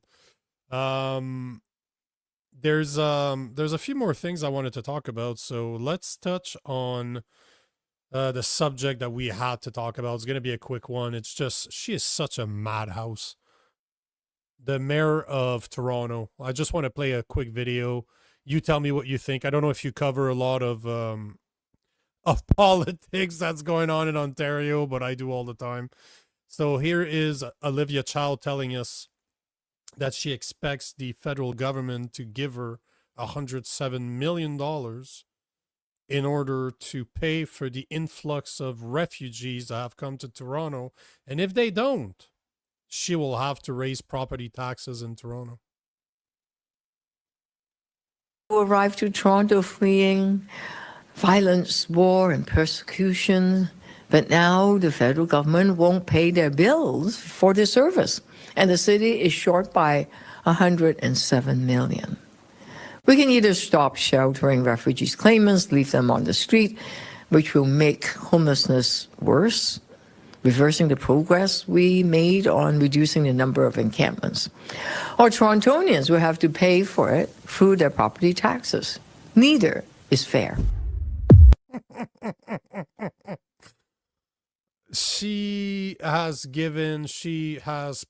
there's a few more things I wanted to talk about. So let's touch on the subject that we had to talk about. It's going to be a quick one. It's just, she is such a madhouse. The mayor of Toronto. I just want to play a quick video. You tell me what you think. I don't know if you cover a lot of politics that's going on in Ontario, but I do all the time. So here is Olivia Chow telling us that she expects the federal government to give her $107 million in order to pay for the influx of refugees that have come to Toronto. And if they don't, she will have to raise property taxes in Toronto. Who arrived to Toronto fleeing violence, war, and persecution, but now the federal government won't pay their bills for the service, and the city is short by $107 million. We can either stop sheltering refugees claimants, leave them on the street, which will make homelessness worse, reversing the progress we made on reducing the number of encampments. Or Torontonians will have to pay for it through their property taxes. Neither is fair. She has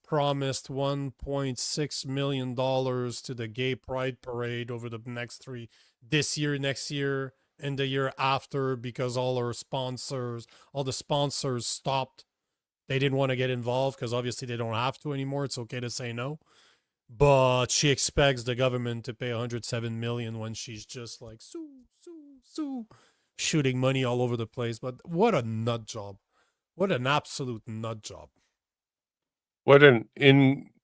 promised $1.6 million to the Gay Pride Parade over the this year, next year, and the year after, because all the sponsors stopped. They didn't want to get involved because obviously they don't have to anymore. It's okay to say no. But she expects the government to pay $107 million when she's just like, shooting money all over the place. But what a nut job. What an absolute nut job. What an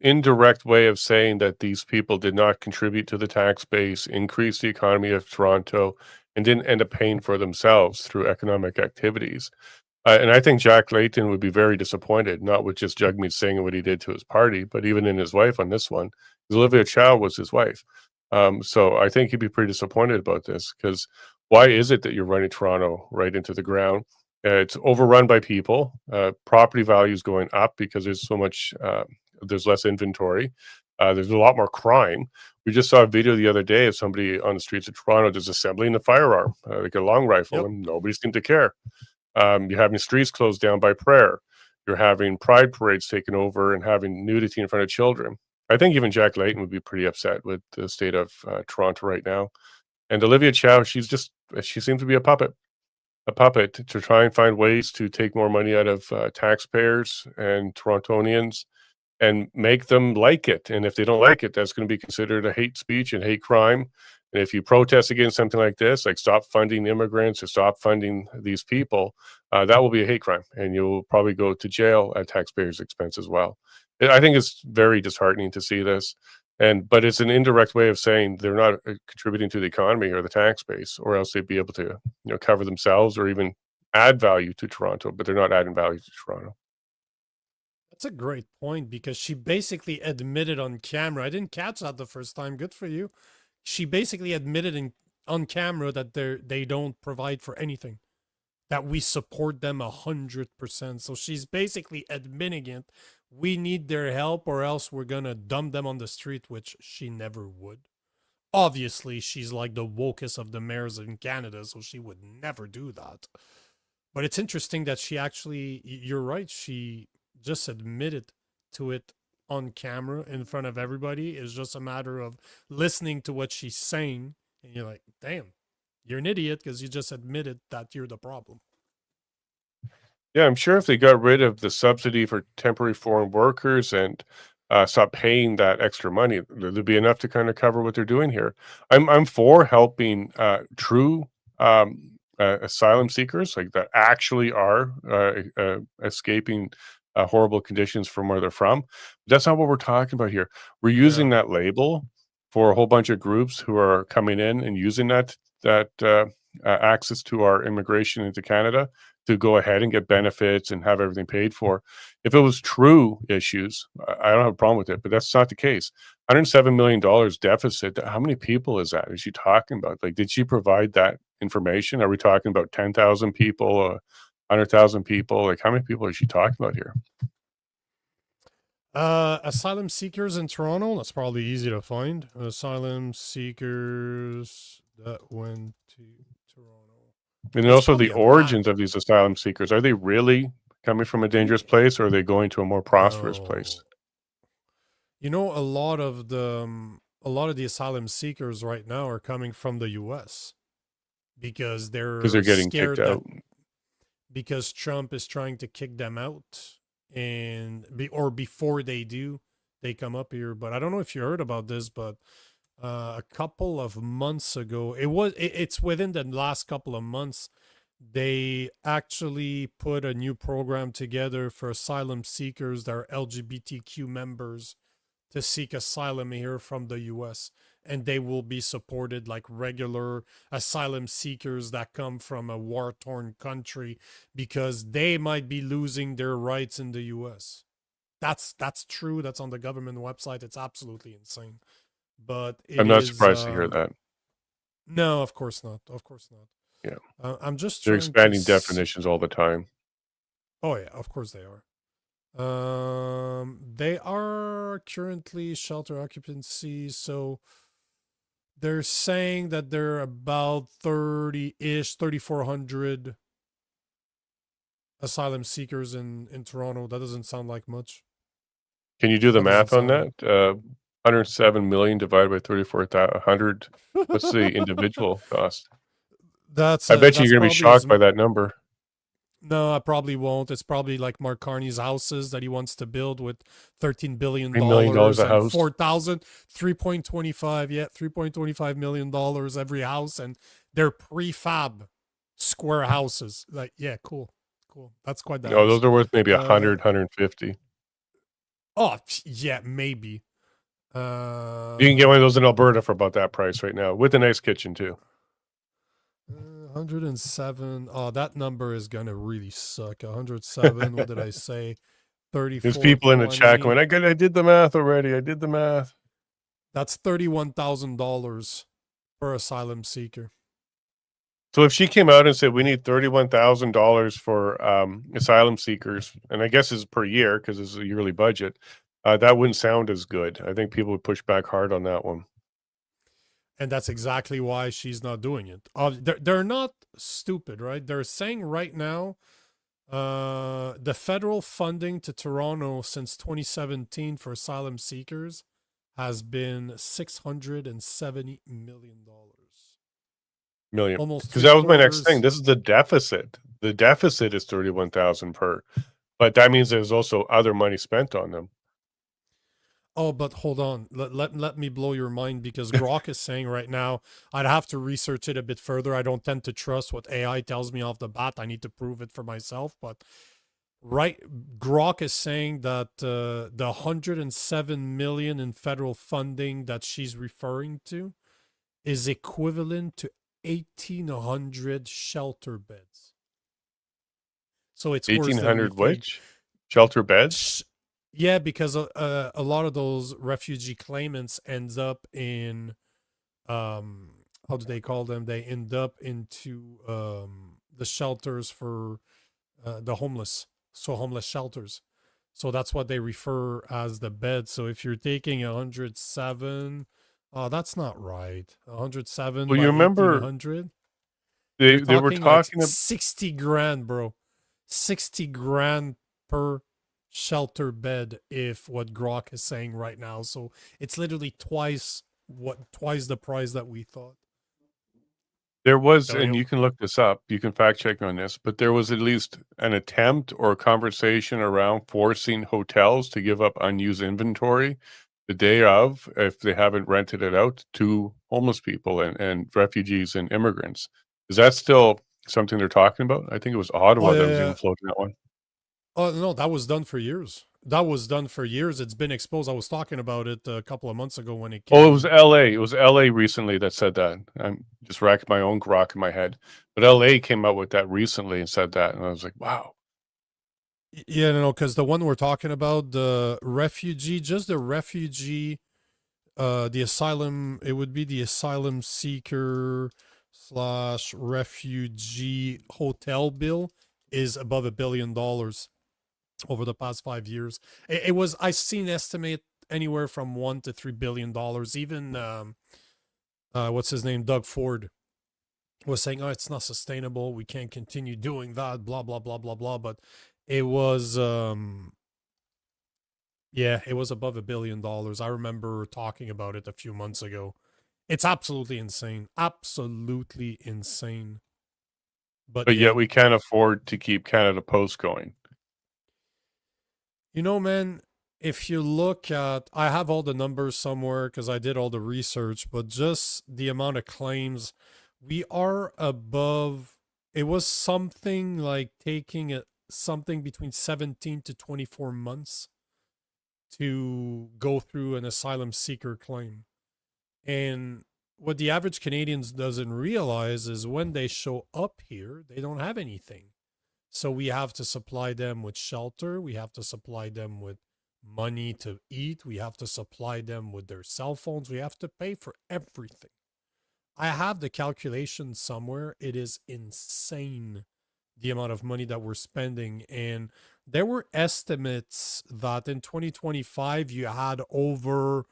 indirect way of saying that these people did not contribute to the tax base, increase the economy of Toronto, and didn't end up paying for themselves through economic activities. And I think Jack Layton would be very disappointed, not with just Jagmeet Singh and what he did to his party, but even in his wife on this one. Olivia Chow was his wife. So I think he'd be pretty disappointed about this, because why is it that you're running Toronto right into the ground? It's overrun by people. Property values going up because there's so much, there's less inventory. There's a lot more crime. We just saw a video the other day of somebody on the streets of Toronto just assembling a firearm, like a long rifle, and nobody seemed to care. You're having streets closed down by prayer. You're having pride parades taken over and having nudity in front of children. I think even Jack Layton would be pretty upset with the state of Toronto right now. And Olivia Chow, she seems to be a puppet to try and find ways to take more money out of taxpayers and Torontonians and make them like it. And if they don't like it, that's going to be considered a hate speech and hate crime. And if you protest against something like this, like stop funding immigrants or stop funding these people, that will be a hate crime, and you'll probably go to jail at taxpayers' expense as well. I think it's very disheartening to see this. But it's an indirect way of saying they're not contributing to the economy or the tax base, or else they'd be able to, cover themselves or even add value to Toronto, but they're not adding value to Toronto. That's a great point, because she basically admitted on camera. I didn't catch that the first time. Good for you. She basically admitted on camera that they don't provide for anything, that we support them 100%. So she's basically admitting it. We need their help, or else we're going to dump them on the street, which she never would. Obviously, she's like the wokest of the mayors in Canada, so she would never do that. But it's interesting that she actually, you're right, she just admitted to it on camera in front of everybody. It's just a matter of listening to what she's saying, and you're like, damn, you're an idiot because you just admitted that you're the problem. Yeah, I'm sure if they got rid of the subsidy for temporary foreign workers and stop paying that extra money, there'd be enough to kind of cover what they're doing here. I'm for helping true asylum seekers, like that actually are escaping horrible conditions from where they're from. But that's not what we're talking about here. We're using that label for a whole bunch of groups who are coming in and using that access to our immigration into Canada to go ahead and get benefits and have everything paid for. If it was true issues, I don't have a problem with it, but that's not the case. $107 million deficit. How many people is that? Is she talking about? Like, did she provide that information? Are we talking about 10,000 people, 100,000 people? Like, how many people is she talking about here? Asylum seekers in Toronto. That's probably easy to find. Asylum seekers that went to Toronto. And It's also the probably a map. origins of these asylum seekers. Are they really coming from a dangerous place, or are they going to a more prosperous place? No. You know, a lot of the asylum seekers right now are coming from the U.S. because Because they're they're getting kicked scared that out. because Trump is trying to kick them out, or before they do, they come up here. But I don't know if you heard about this, but a couple of months ago, it's within the last couple of months, they actually put a new program together for asylum seekers that are LGBTQ members to seek asylum here from the US, and they will be supported like regular asylum seekers that come from a war-torn country, because they might be losing their rights in the US. That's true. That's on the government website. It's absolutely insane. But it I'm not is surprised to hear that. no, of course not. Of course not. Yeah. I'm just They're trying to expanding definitions all the time. Oh yeah, of course they are. They are currently shelter occupancy, so they're saying that they're about 30-ish, 3,400 asylum seekers in Toronto. That doesn't sound like much. Can you do the That doesn't math on sound. that? 107 million divided by 34,100. What's the individual cost? I bet you That's you're going to be probably as shocked by that number. no, I probably won't. It's probably like Mark Carney's houses that he wants to build with $13 billion $3 million a and house. 3.25, yeah, $3.25 million every house, and they're prefab square houses. Like, yeah, cool. That's quite the No, house. those are worth maybe 100, Uh, 150. oh, yeah, maybe. You can get one of those in Alberta for about that price right now, with a nice kitchen too. 107. Oh, that number is gonna really suck. 107. What did I say? 34. There's people in the chat going, I did the math already. I did the math. That's $31,000 per asylum seeker. So if she came out and said we need $31,000 for asylum seekers, and I guess it's per year because it's a yearly budget, that wouldn't sound as good. I think people would push back hard on that one. And that's exactly why she's not doing it. They're not stupid, right? They're saying right now the federal funding to Toronto since 2017 for asylum seekers has been $670 million. Million. Almost Because that was my next three-quarters. thing. This is the deficit. The deficit is 31,000 per, but that means there's also other money spent on them. Oh, but hold on. Let me blow your mind, because Grok is saying right now, I'd have to research it a bit further. I don't tend to trust what AI tells me off the bat. I need to prove it for myself. But Grok is saying that the 107 million in federal funding that she's referring to is equivalent to 1,800 shelter beds. So it's worse than we 1,800 think. which? Shelter beds? Yeah, because a lot of those refugee claimants ends up in, how do they call them? They end up into the shelters for the homeless, so homeless shelters. So that's what they refer as the bed. So if you're taking 107, that's not right. 107 Well, by you remember 1,800. they were Like talking about 60 grand, bro. 60 grand per shelter bed, if what Grok is saying right now. So it's literally twice the price that we thought. there was, So and it- you can look this up, you can fact check me on this, but there was at least an attempt or a conversation around forcing hotels to give up unused inventory the day of, if they haven't rented it out, to homeless people and refugees and immigrants. Is that still something they're talking about? I think it was Ottawa that was even floating that one. Oh no, that was done for years. It's been exposed. I was talking about it a couple of months ago when it came. Oh, it was LA. It was LA recently that said that. I'm just racking my own grok in my head. But LA came out with that recently and said that. And I was like, wow. Yeah, no, because the one we're talking about, the refugee, the asylum, it would be the asylum seeker / refugee hotel bill is above $1 billion. over the past 5 years. It was, I seen estimate anywhere from $1 to $3 billion. Even what's his name, Doug Ford, was saying, "Oh, it's not sustainable. We can't continue doing that." Blah blah blah blah blah. But it was, yeah, it was above $1 billion. I remember talking about it a few months ago. It's absolutely insane. Absolutely insane. But But yeah, yet we can't afford to keep Canada Post going. you know, man, if you look at, I have all the numbers somewhere because I did all the research, but just the amount of claims, we are above, it was something like taking it something between 17 to 24 months to go through an asylum seeker claim. And what the average Canadians doesn't realize is when they show up here, they don't have anything. So we have to supply them with shelter. We have to supply them with money to eat. We have to supply them with their cell phones. We have to pay for everything. I have the calculation somewhere. It is insane the amount of money that we're spending. And there were estimates that in 2025, you had over,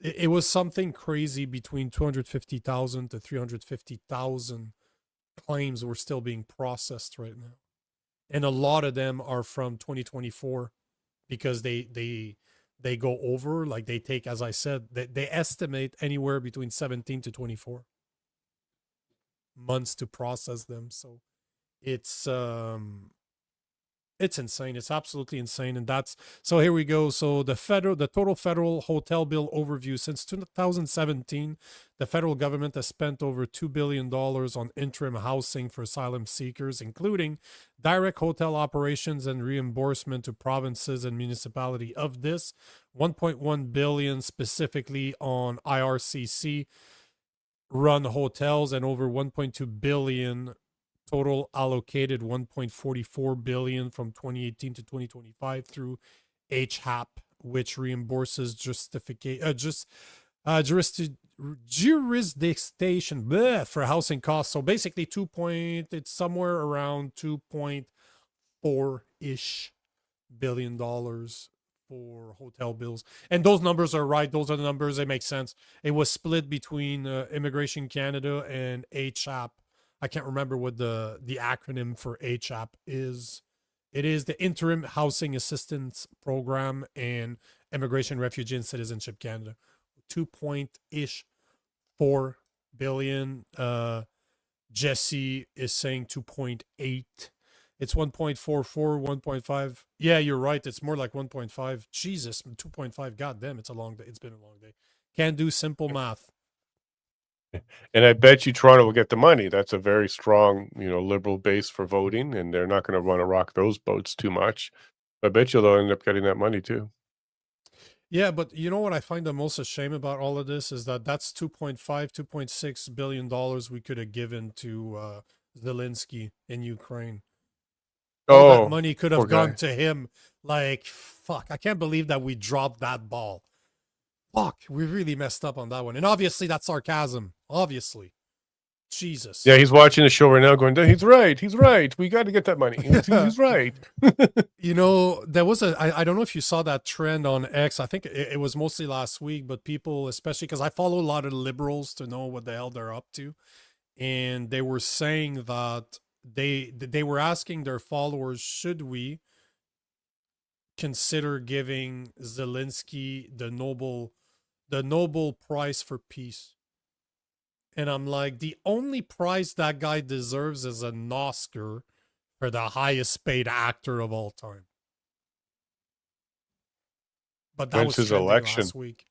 it was something crazy between 250,000 to 350,000 claims were still being processed right now. And a lot of them are from 2024 because they go over, like they take, as I said, they estimate anywhere between 17 to 24 months to process them. So it's insane. It's absolutely insane. And that's, so here we go. So the total federal hotel bill overview since 2017, the federal government has spent over $2 billion on interim housing for asylum seekers, including direct hotel operations and reimbursement to provinces and municipality. Of this, 1.1 billion specifically on IRCC run hotels, and over 1.2 billion total allocated, 1.44 billion from 2018 to 2025 through HAP, which reimburses jurisdiction for housing costs. So basically it's somewhere around 2.4-ish billion dollars for hotel bills. And those numbers are right. Those are the numbers. They make sense. It was split between Immigration Canada and HAP. I can't remember what the acronym for HAP is. It is the Interim Housing Assistance Program and Immigration, Refugee, and Citizenship Canada. 2.4 billion. Jesse is saying 2.8. It's 1.44, 1.5. Yeah, you're right. It's more like 1.5. Jesus, 2.5. God damn, it's a long day. It's been a long day. Can't do simple math. And I bet you Toronto will get the money. That's a very strong, liberal base for voting, and they're not going to want to rock those boats too much. I bet you they'll end up getting that money too. Yeah, but you know what I find the most ashamed about all of this is that's 2.6 billion dollars we could have given to Zelensky in Ukraine. All that money could have gone to him. Like, fuck, I can't believe that we dropped that ball. Fuck, we really messed up on that one. And obviously that's sarcasm. Obviously. Jesus. Yeah, he's watching the show right now going, he's right. He's right. We got to get that money. He's right. There was I don't know if you saw that trend on X. I think it was mostly last week, but people, especially because I follow a lot of liberals to know what the hell they're up to. And they were saying that they were asking their followers, should we consider giving Zelensky the Nobel Prize for Peace? And I'm like, the only prize that guy deserves is an Oscar for the highest paid actor of all time. But that was his trending election last week.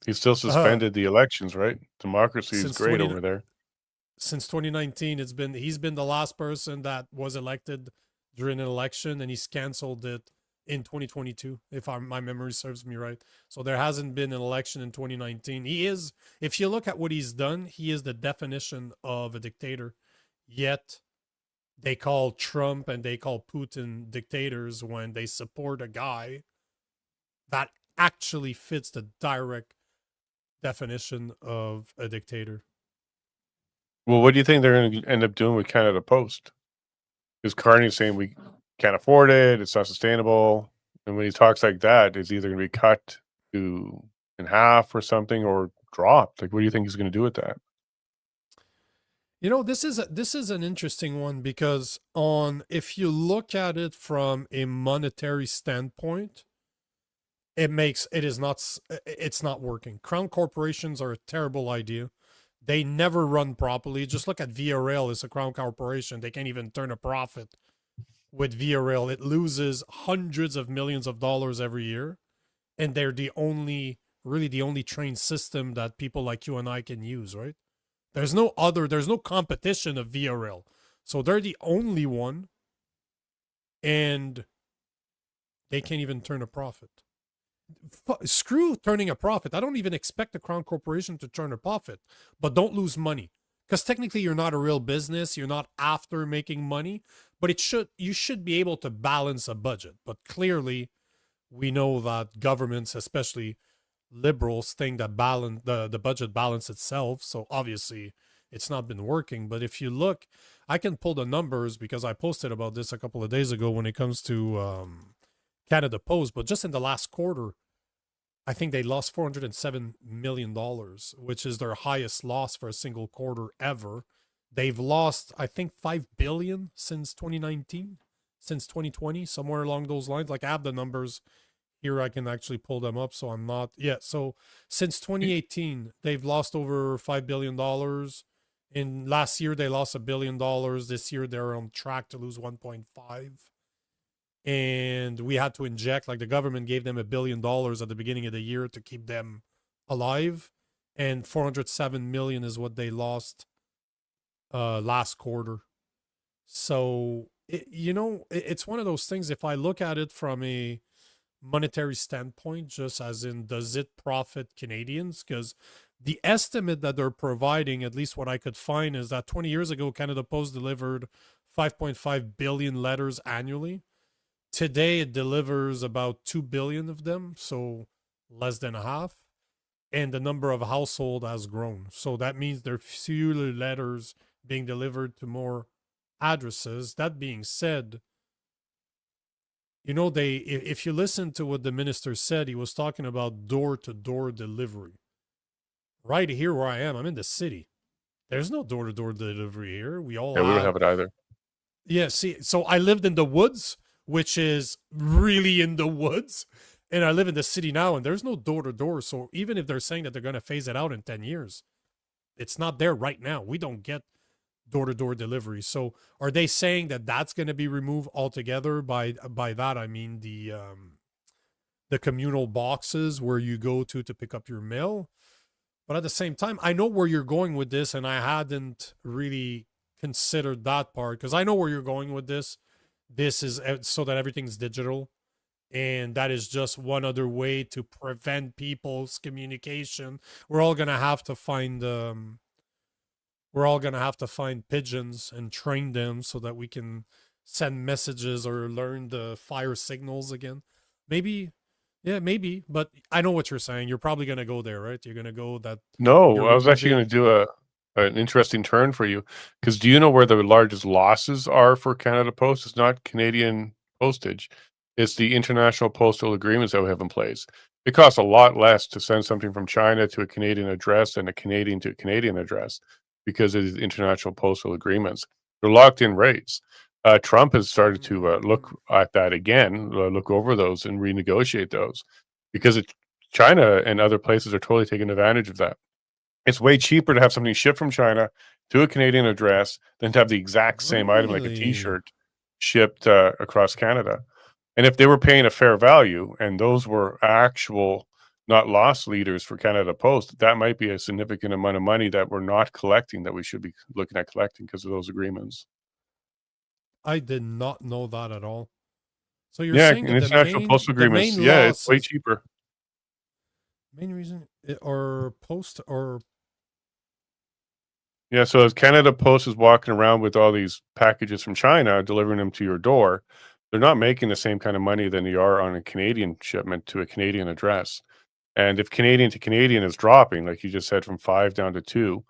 He still suspended the elections, right? Democracy is great over there. Since 2019, he's been the last person that was elected during an election, and he's canceled it in 2022, if my memory serves me right. So there hasn't been an election in 2019. If you look at what he's done, he is the definition of a dictator. Yet they call Trump and they call Putin dictators when they support a guy that actually fits the direct definition of a dictator. Well, what do you think they're going to end up doing with Canada Post? Because Carney's saying can't afford it, it's not sustainable. And when he talks like that, it's either going to be cut to in half or something or dropped. Like, what do you think he's going to do with that? You know, this is an interesting one because if you look at it from a monetary standpoint, it's not working. Crown corporations are a terrible idea. They never run properly. Just look at Via Rail. It's a crown corporation. They can't even turn a profit with Via Rail. It loses hundreds of millions of dollars every year, and they're really the only train system that people like you and I can use, right? There's no competition of Via Rail. So they're the only one, and they can't even turn a profit. Screw turning a profit. I don't even expect the Crown Corporation to turn a profit, but don't lose money. Because technically you're not a real business. You're not after making money, but you should be able to balance a budget. But clearly we know that governments, especially liberals, think that the budget balance itself. So obviously it's not been working. But if you look, I can pull the numbers because I posted about this a couple of days ago when it comes to Canada Post, but just in the last quarter, I think they lost $407 million, which is their highest loss for a single quarter ever. They've lost, I think, $5 billion since 2019, since 2020, somewhere along those lines. Like, I have the numbers here. I can actually pull them up, so I'm not. Yeah, so since 2018, they've lost over $5 billion. In last year, they lost $1 billion. This year, they're on track to lose 1.5. And we had to inject, like, the government gave them $1 billion at the beginning of the year to keep them alive, and 407 million is what they lost last quarter. So it's one of those things. If I look at it from a monetary standpoint, just as in, does it profit Canadians? Because the estimate that they're providing, at least what I could find, is that 20 years ago Canada Post delivered 5.5 billion letters annually. Today, it delivers about 2 billion of them, so less than a half. And the number of households has grown. So that means there are fewer letters being delivered to more addresses. That being said, if you listen to what the minister said, he was talking about door-to-door delivery. Right here where I am, I'm in the city. There's no door-to-door delivery here. We don't have it either. Yeah, see, so I lived in the woods, which is really in the woods, and I live in the city now, and there's no door-to-door. So even if they're saying that they're going to phase it out in 10 years, it's not there right now. We don't get door-to-door delivery. So are they saying that that's going to be removed altogether? By that, I mean the communal boxes where you go to pick up your mail. But at the same time, I know where you're going with this, and I hadn't really considered that part, because I know where you're going with this. This is so that everything's digital, and that is just one other way to prevent people's communication. We're all gonna have to find pigeons and train them so that we can send messages or learn the fire signals again. Maybe, but I know what you're saying. You're probably gonna go there, right? You're gonna go that. No, I was actually going to do an interesting turn for you, because do you know where the largest losses are for Canada Post? It's not Canadian postage. It's the international postal agreements that we have in place. It costs a lot less to send something from China to a Canadian address than a Canadian to a Canadian address because of the international postal agreements. They're locked in rates. Trump has started to look at that again, look over those and renegotiate those, because China and other places are totally taking advantage of that. It's way cheaper to have something shipped from China to a Canadian address than to have the exact same item, like a T-shirt, shipped across Canada. And if they were paying a fair value, and those were actual, not loss leaders for Canada Post, that might be a significant amount of money that we're not collecting, that we should be looking at collecting because of those agreements. I did not know that at all. So you're saying that international postal agreements, it's way cheaper. Main reason, or post, or yeah. So as Canada Post is walking around with all these packages from China, delivering them to your door, they're not making the same kind of money than they are on a Canadian shipment to a Canadian address. And if Canadian to Canadian is dropping, like you just said, from 5 down to 2,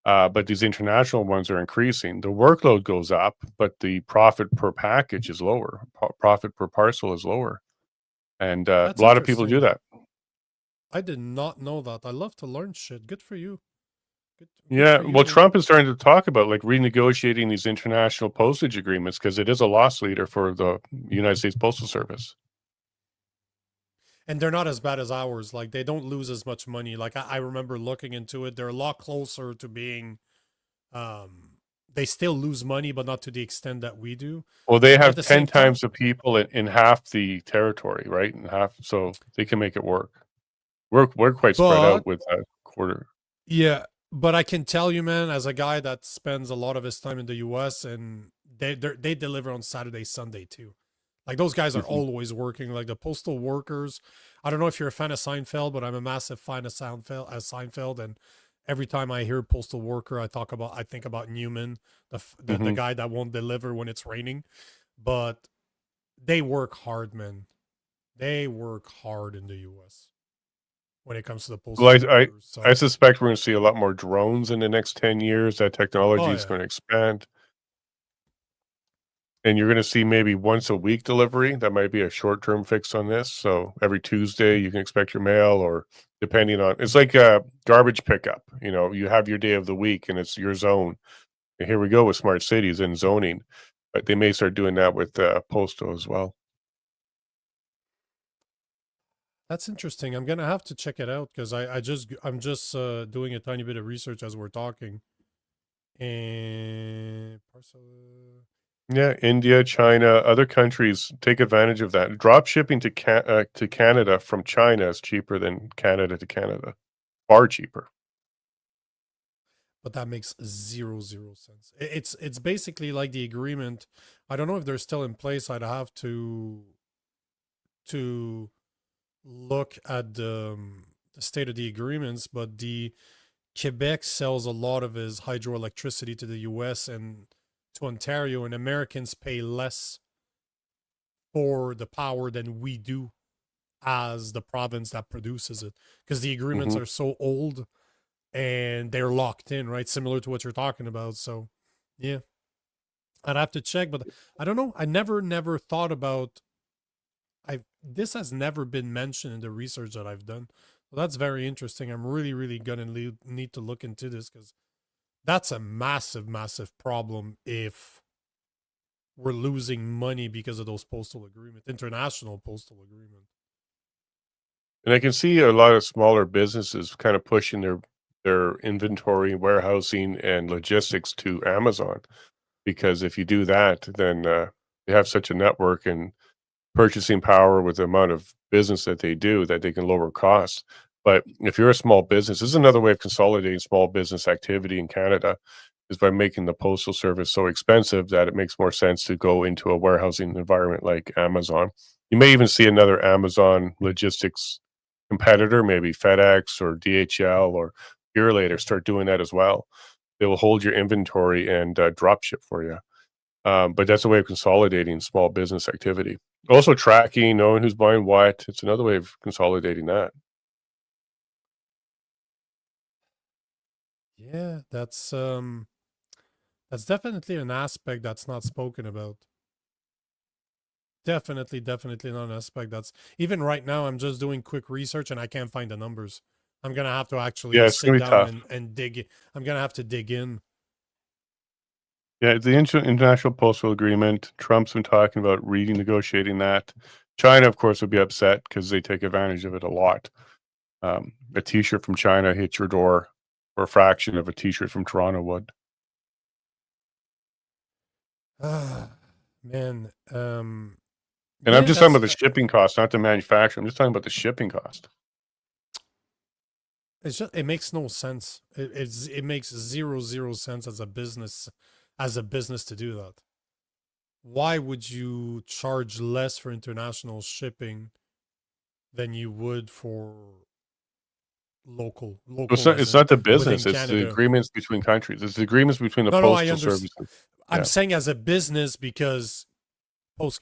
But these international ones are increasing. The workload goes up, but the profit per package is lower. Profit per parcel is lower. And a That's lot of people do interesting. that. I did not know that. I love to learn shit. Good for you. Good Yeah. for you, Well, man. Trump is starting to talk about like renegotiating these international postage agreements because it is a loss leader for the United States Postal Service. And they're not as bad as ours. Like they don't lose as much money. Like I remember looking into it. They're a lot closer to being. They still lose money, but not to the extent that we do. Well, they But at have the 10 same time, times the people in half the territory, right? In half, so they can make it work. We're quite spread but out with a quarter. yeah, but I can tell you, man, as a guy that spends a lot of his time in the U.S. and they deliver on Saturday, Sunday too. Like those guys are Mhm. always working. Like the postal workers. I don't know if you're a fan of Seinfeld, but I'm a massive fan of Seinfeld. And every time I hear postal worker, I think about Newman, the Mhm. guy that won't deliver when it's raining. But they work hard, man. They work hard in the U.S. when it comes to the Well, postal workers. I So, suspect we're going to see a lot more drones in the next 10 years. That technology oh is yeah. going to expand. And you're going to see maybe once a week delivery. That might be a short-term fix on this. So every Tuesday you can expect your mail, or depending on, it's like a garbage pickup. You know, you have your day of the week and it's your zone. And here we go with smart cities and zoning. But they may start doing that with postal as well. That's interesting. I'm gonna have to check it out because I'm just doing a tiny bit of research as we're talking. And parcel. Yeah, India, China, other countries take advantage of that. Drop shipping to Canada from China is cheaper than Canada to Canada. Far cheaper. But that makes zero sense. It's basically like the agreement. I don't know if they're still in place. I'd have to look at the state of the agreements, but the Quebec sells a lot of his hydroelectricity to the US and to Ontario, and Americans pay less for the power than we do as the province that produces it because the agreements Mhm. are so old and they're locked in, right? Similar to what you're talking about. So, yeah, I'd have to check, but I don't know. I never thought about. I This has never been mentioned in the research that I've done. So that's very interesting. I'm really gonna need to look into this because that's a massive problem if we're losing money because of those postal agreement, international postal agreement. And I can see a lot of smaller businesses kind of pushing their inventory, warehousing, and logistics to Amazon, because if you do that, then they have such a network and purchasing power with the amount of business that they do that they can lower costs. But if you're a small business, this is another way of consolidating small business activity in Canada, is by making the postal service so expensive that it makes more sense to go into a warehousing environment like Amazon. You may even see another Amazon logistics competitor, maybe FedEx or DHL or Purelator, start doing that as well. They will hold your inventory and drop ship for you. But that's a way of consolidating small business activity. Also tracking, knowing who's buying what. It's another way of consolidating that. Yeah, that's definitely an aspect that's not spoken about. Definitely not an aspect that's even right now. I'm just doing quick research and I can't find the numbers. I'm gonna have to Yeah, actually it's gonna sit be down tough. and dig. I'm gonna have to dig in. Yeah, the international postal agreement. Trump's been talking about renegotiating that. China, of course, would be upset because they take advantage of it a lot. A T-shirt from China hits your door for a fraction of a T-shirt from Toronto would. Ah, man. And I'm Yeah, just talking that's about the shipping cost, not the manufacturer. I'm just talking about the shipping cost. it's just it makes no sense. It makes zero sense as a business to do that. Why would you charge less for international shipping than you would for local as It's in not the within business, it's the Canada? agreements between countries. It's the agreements between the No, I postal understand. services. I'm Yeah. saying as a business because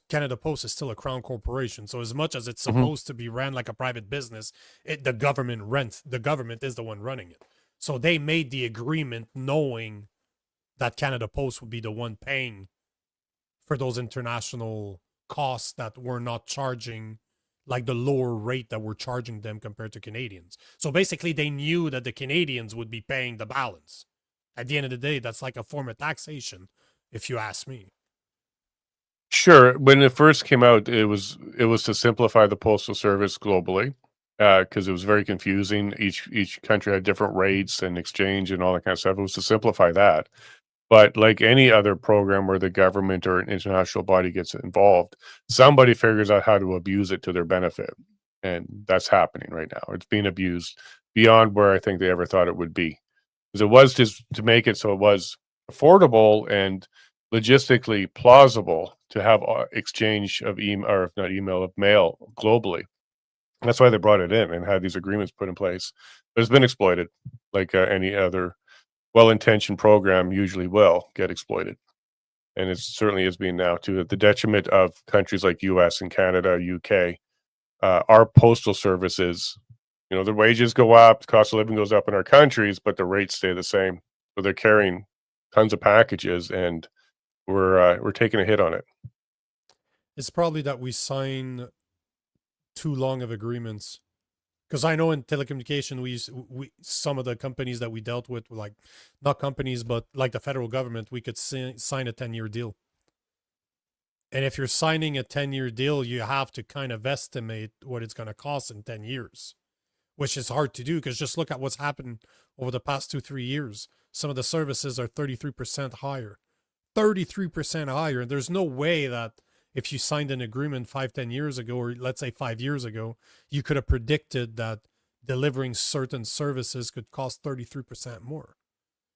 Canada Post is still a crown corporation. So as much as it's Mhm. supposed to be ran like a private business, the government is the one running it. So they made the agreement knowing that Canada Post would be the one paying for those international costs that we're not charging, like the lower rate that we're charging them compared to Canadians. So basically, they knew that the Canadians would be paying the balance. At the end of the day, that's like a form of taxation, if you ask me. Sure. When it first came out, it was to simplify the postal service globally, because it was very confusing. Each country had different rates and exchange and all that kind of stuff. It was to simplify that. But like any other program where the government or an international body gets involved, somebody figures out how to abuse it to their benefit. And that's happening right now. It's being abused beyond where I think they ever thought it would be. Because it was just to make it so it was affordable and logistically plausible to have exchange of email, or not email, of mail globally. That's why they brought it in and had these agreements put in place. But it's been exploited like any other well-intentioned program usually will get exploited. And it certainly is being now, to the detriment of countries like US and Canada, UK. Our postal services, the wages go up, the cost of living goes up in our countries, but the rates stay the same. So they're carrying tons of packages, and we're taking a hit on it. It's probably that we sign too long of agreements. Because I know in telecommunication, we some of the companies that we dealt with, like not companies, but like the federal government, we could sign a 10-year deal. And if you're signing a 10-year deal, you have to kind of estimate what it's going to cost in 10 years, which is hard to do because just look at what's happened over the past 2-3 years. Some of the services are 33% higher. 33% higher. And there's no way that if you signed an agreement 5-10 years ago, or let's say 5 years ago, you could have predicted that delivering certain services could cost 33% more.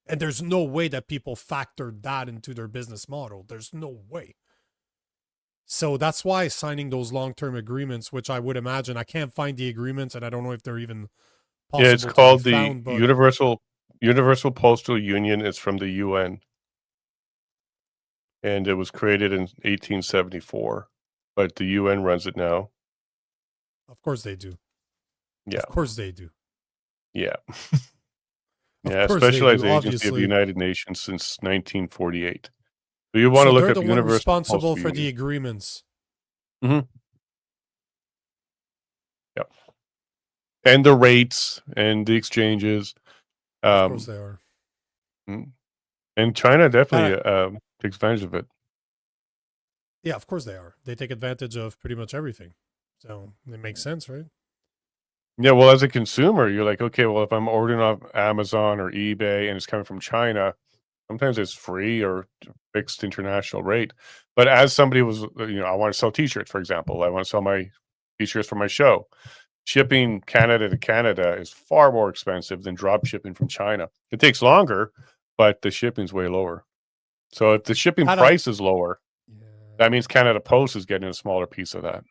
And there's no way that people factored that into their business model. There's no way. So that's why signing those long-term agreements, which I would imagine, I can't find the agreements, and I don't know if they're even possible. Yeah, it's called the found, but Universal Postal Union. It's from the UN. And it was created in 1874, but the UN runs it now. Of course they do. Yeah. Of course they do. Yeah. Yeah, specialized agency of the United Nations since 1948. So you want to look they're up the one Universal responsible Postal for the Union. agreements. Mm-hmm. Yep. And the rates and the exchanges. Of course they are. And China definitely takes advantage of it. Yeah, of course they are. They take advantage of pretty much everything. So it makes sense, right? Yeah, well, as a consumer, you're like, okay, well, if I'm ordering off Amazon or eBay and it's coming from China, sometimes it's free or fixed international rate. But as somebody was, I want to sell T-shirts, for example. I want to sell my T-shirts for my show. Shipping Canada to Canada is far more expensive than drop shipping from China. It takes longer, but the shipping's way lower. So if the shipping price is lower, that means Canada Post is getting a smaller piece of that.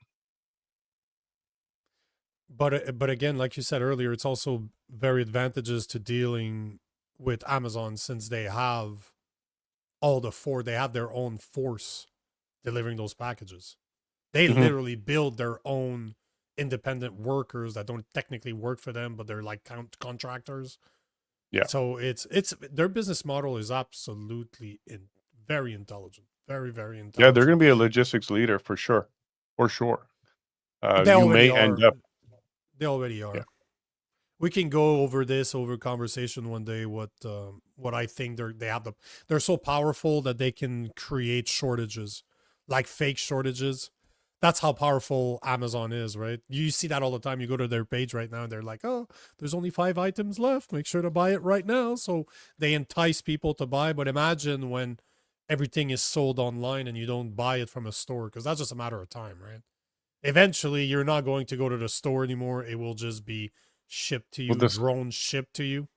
But again, like you said earlier, it's also very advantageous to dealing with Amazon since they have they have their own force delivering those packages. They literally build their own independent workers that don't technically work for them, but they're like contractors. Yeah. So it's their business model is absolutely very intelligent, very, very intelligent. Yeah, they're going to be a logistics leader for sure, for sure. They you already may are. end up. They already are. Yeah. We can go over conversation one day. What I think they're so powerful that they can create shortages, like fake shortages. That's how powerful Amazon is, right? You see that all the time. You go to their page right now and they're like, oh, there's only 5 items left. Make sure to buy it right now. So they entice people to buy. But imagine when everything is sold online and you don't buy it from a store, because that's just a matter of time, right? Eventually, you're not going to go to the store anymore. It will just be shipped to you, drone shipped to you.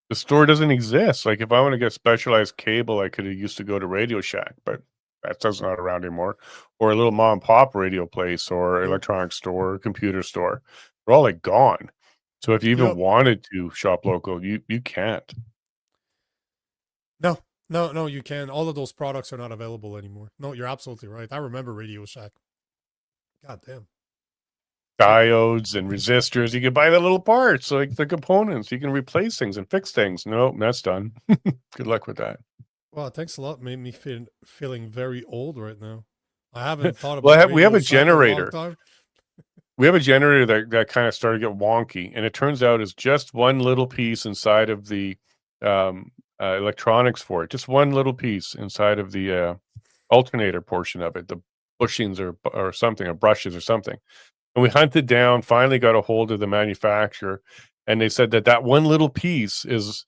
The store doesn't exist. Like if I want to get specialized cable, I could have used to go to Radio Shack, but that's not around anymore. Or a little mom and pop radio place, or electronic store, or computer store. They're all like gone. So if you even wanted to shop local, you can't. No, you can. All of those products are not available anymore. No, you're absolutely right. I remember Radio Shack. God damn. diodes and resistors. You can buy the little parts, like the components. You can replace things and fix things. No, that's done. Good luck with that. Wow, thanks a lot. Made me feeling very old right now. I haven't thought Well, about we have Radio a Shack in a long generator. time. We have a generator that kind of started to get wonky, and it turns out it's just one little piece inside of the electronics for it. Just one little piece inside of the alternator portion of it, the bushings or something, or brushes or something. And we hunted down, finally got a hold of the manufacturer, and they said that one little piece is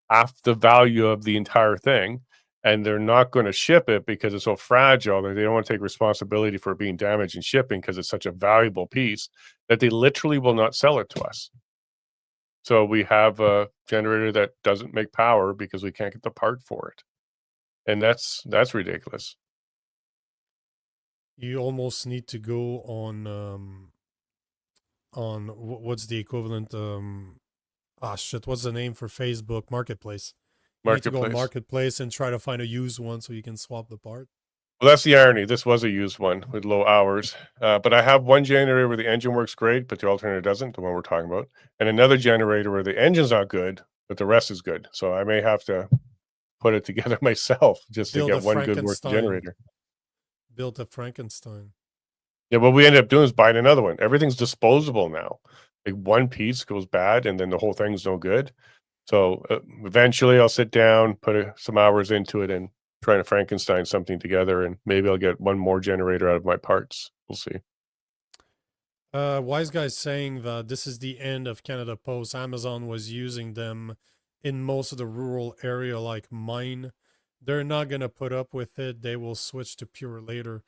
half the value of the entire thing, and they're not going to ship it because it's so fragile that they don't want to take responsibility for it being damaged in shipping because it's such a valuable piece that they literally will not sell it to us. So we have a generator that doesn't make power because we can't get the part for it. And that's ridiculous. You almost need to go on what's the equivalent? What's the name for Facebook Marketplace? You need to go on Marketplace and try to find a used one so you can swap the part. Well, that's the irony. This was a used one with low hours. But I have one generator where the engine works great, but the alternator doesn't, the one we're talking about. And another generator where the engine's not good, but the rest is good. So I may have to put it together myself just to get one good working generator. Built a Frankenstein. Yeah, what we ended up doing is buying another one. Everything's disposable now. Like one piece goes bad and then the whole thing's no good. So eventually I'll sit down, put some hours into it and try to Frankenstein something together, and maybe I'll get one more generator out of my parts. We'll see. Wise Guy's saying that this is the end of Canada Post. Amazon was using them in most of the rural area like mine. They're not going to put up with it. They will switch to Pure later.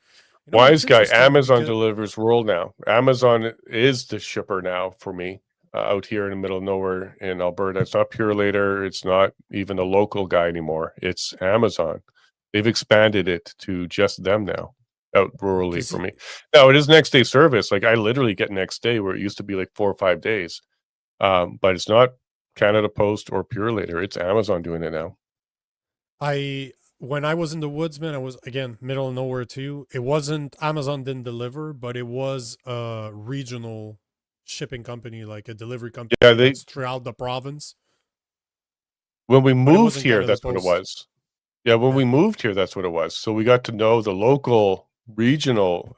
You know, Wise Guy, Amazon delivers rural now. Amazon is the shipper now for me. Out here in the middle of nowhere in Alberta. It's not Pure Later. It's not even a local guy anymore. It's Amazon. They've expanded it to just them now, out rurally for me. Now, it is next day service. Like I literally get next day where it used to be like 4 or 5 days. But it's not Canada Post or Pure Later. It's Amazon doing it now. When I was in the woods, man, I was, again, middle of nowhere too. It wasn't, Amazon didn't deliver, but it was a regional shipping company, like a delivery company that's throughout the province. When we moved here, that's what it was. Yeah, when we moved here, that's what it was. So we got to know the local regional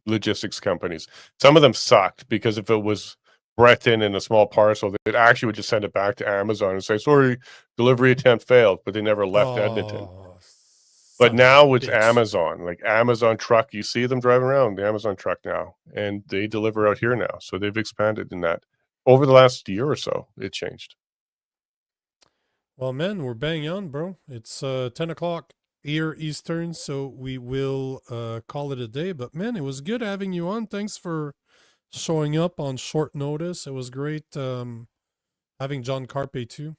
logistics companies. Some of them sucked because if it was Breton in a small parcel, they actually would just send it back to Amazon and say, sorry, delivery attempt failed, but they never left Edmonton. But now it's Amazon, like Amazon truck. You see them driving around the Amazon truck now, and they deliver out here now. So they've expanded in that. Over the last year or so, it changed. Well, man, we're bang on, bro. It's 10 o'clock here Eastern, so we will call it a day. But, man, it was good having you on. Thanks for showing up on short notice. It was great having John Carpay, too.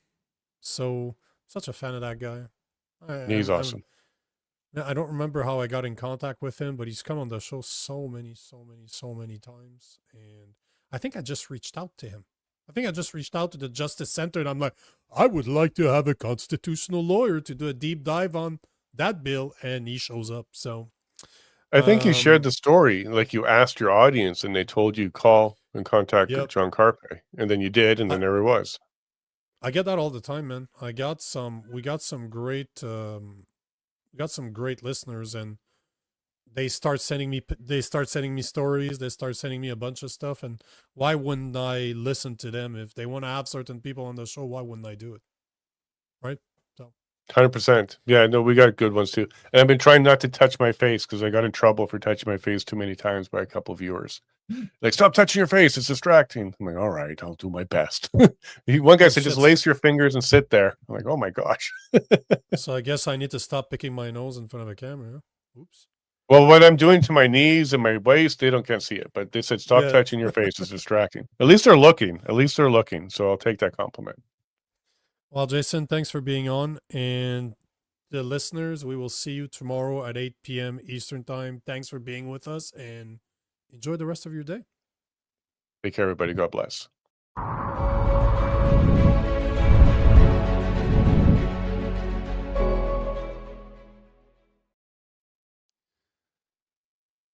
So, such a fan of that guy. He's awesome. I don't remember how I got in contact with him, but he's come on the show so many times. And I think I just reached out to him. I think I just reached out to the Justice Center and I'm like, I would like to have a constitutional lawyer to do a deep dive on that bill. And he shows up. So I think you shared the story. Like you asked your audience and they told you call and contact John Carpay. And then you did. And then there it was. I get that all the time, man. We got some great listeners, and they start sending me stories. They start sending me a bunch of stuff. And why wouldn't I listen to them? If they want to have certain people on the show, why wouldn't I do it? Right? So 100%. Yeah, no, we got good ones too. And I've been trying not to touch my face because I got in trouble for touching my face too many times by a couple of viewers. Like, stop touching your face. It's distracting. I'm like, all right, I'll do my best. One guy said, just lace your fingers and sit there. I'm like, oh my gosh. So I guess I need to stop picking my nose in front of a camera. Oops. Well, what I'm doing to my knees and my waist, they can't see it. But they said, stop touching your face. It's distracting. At least they're looking. So I'll take that compliment. Well, Jason, thanks for being on. And the listeners, we will see you tomorrow at 8 p.m. Eastern Time. Thanks for being with us, and enjoy the rest of your day. Take care, everybody. God bless.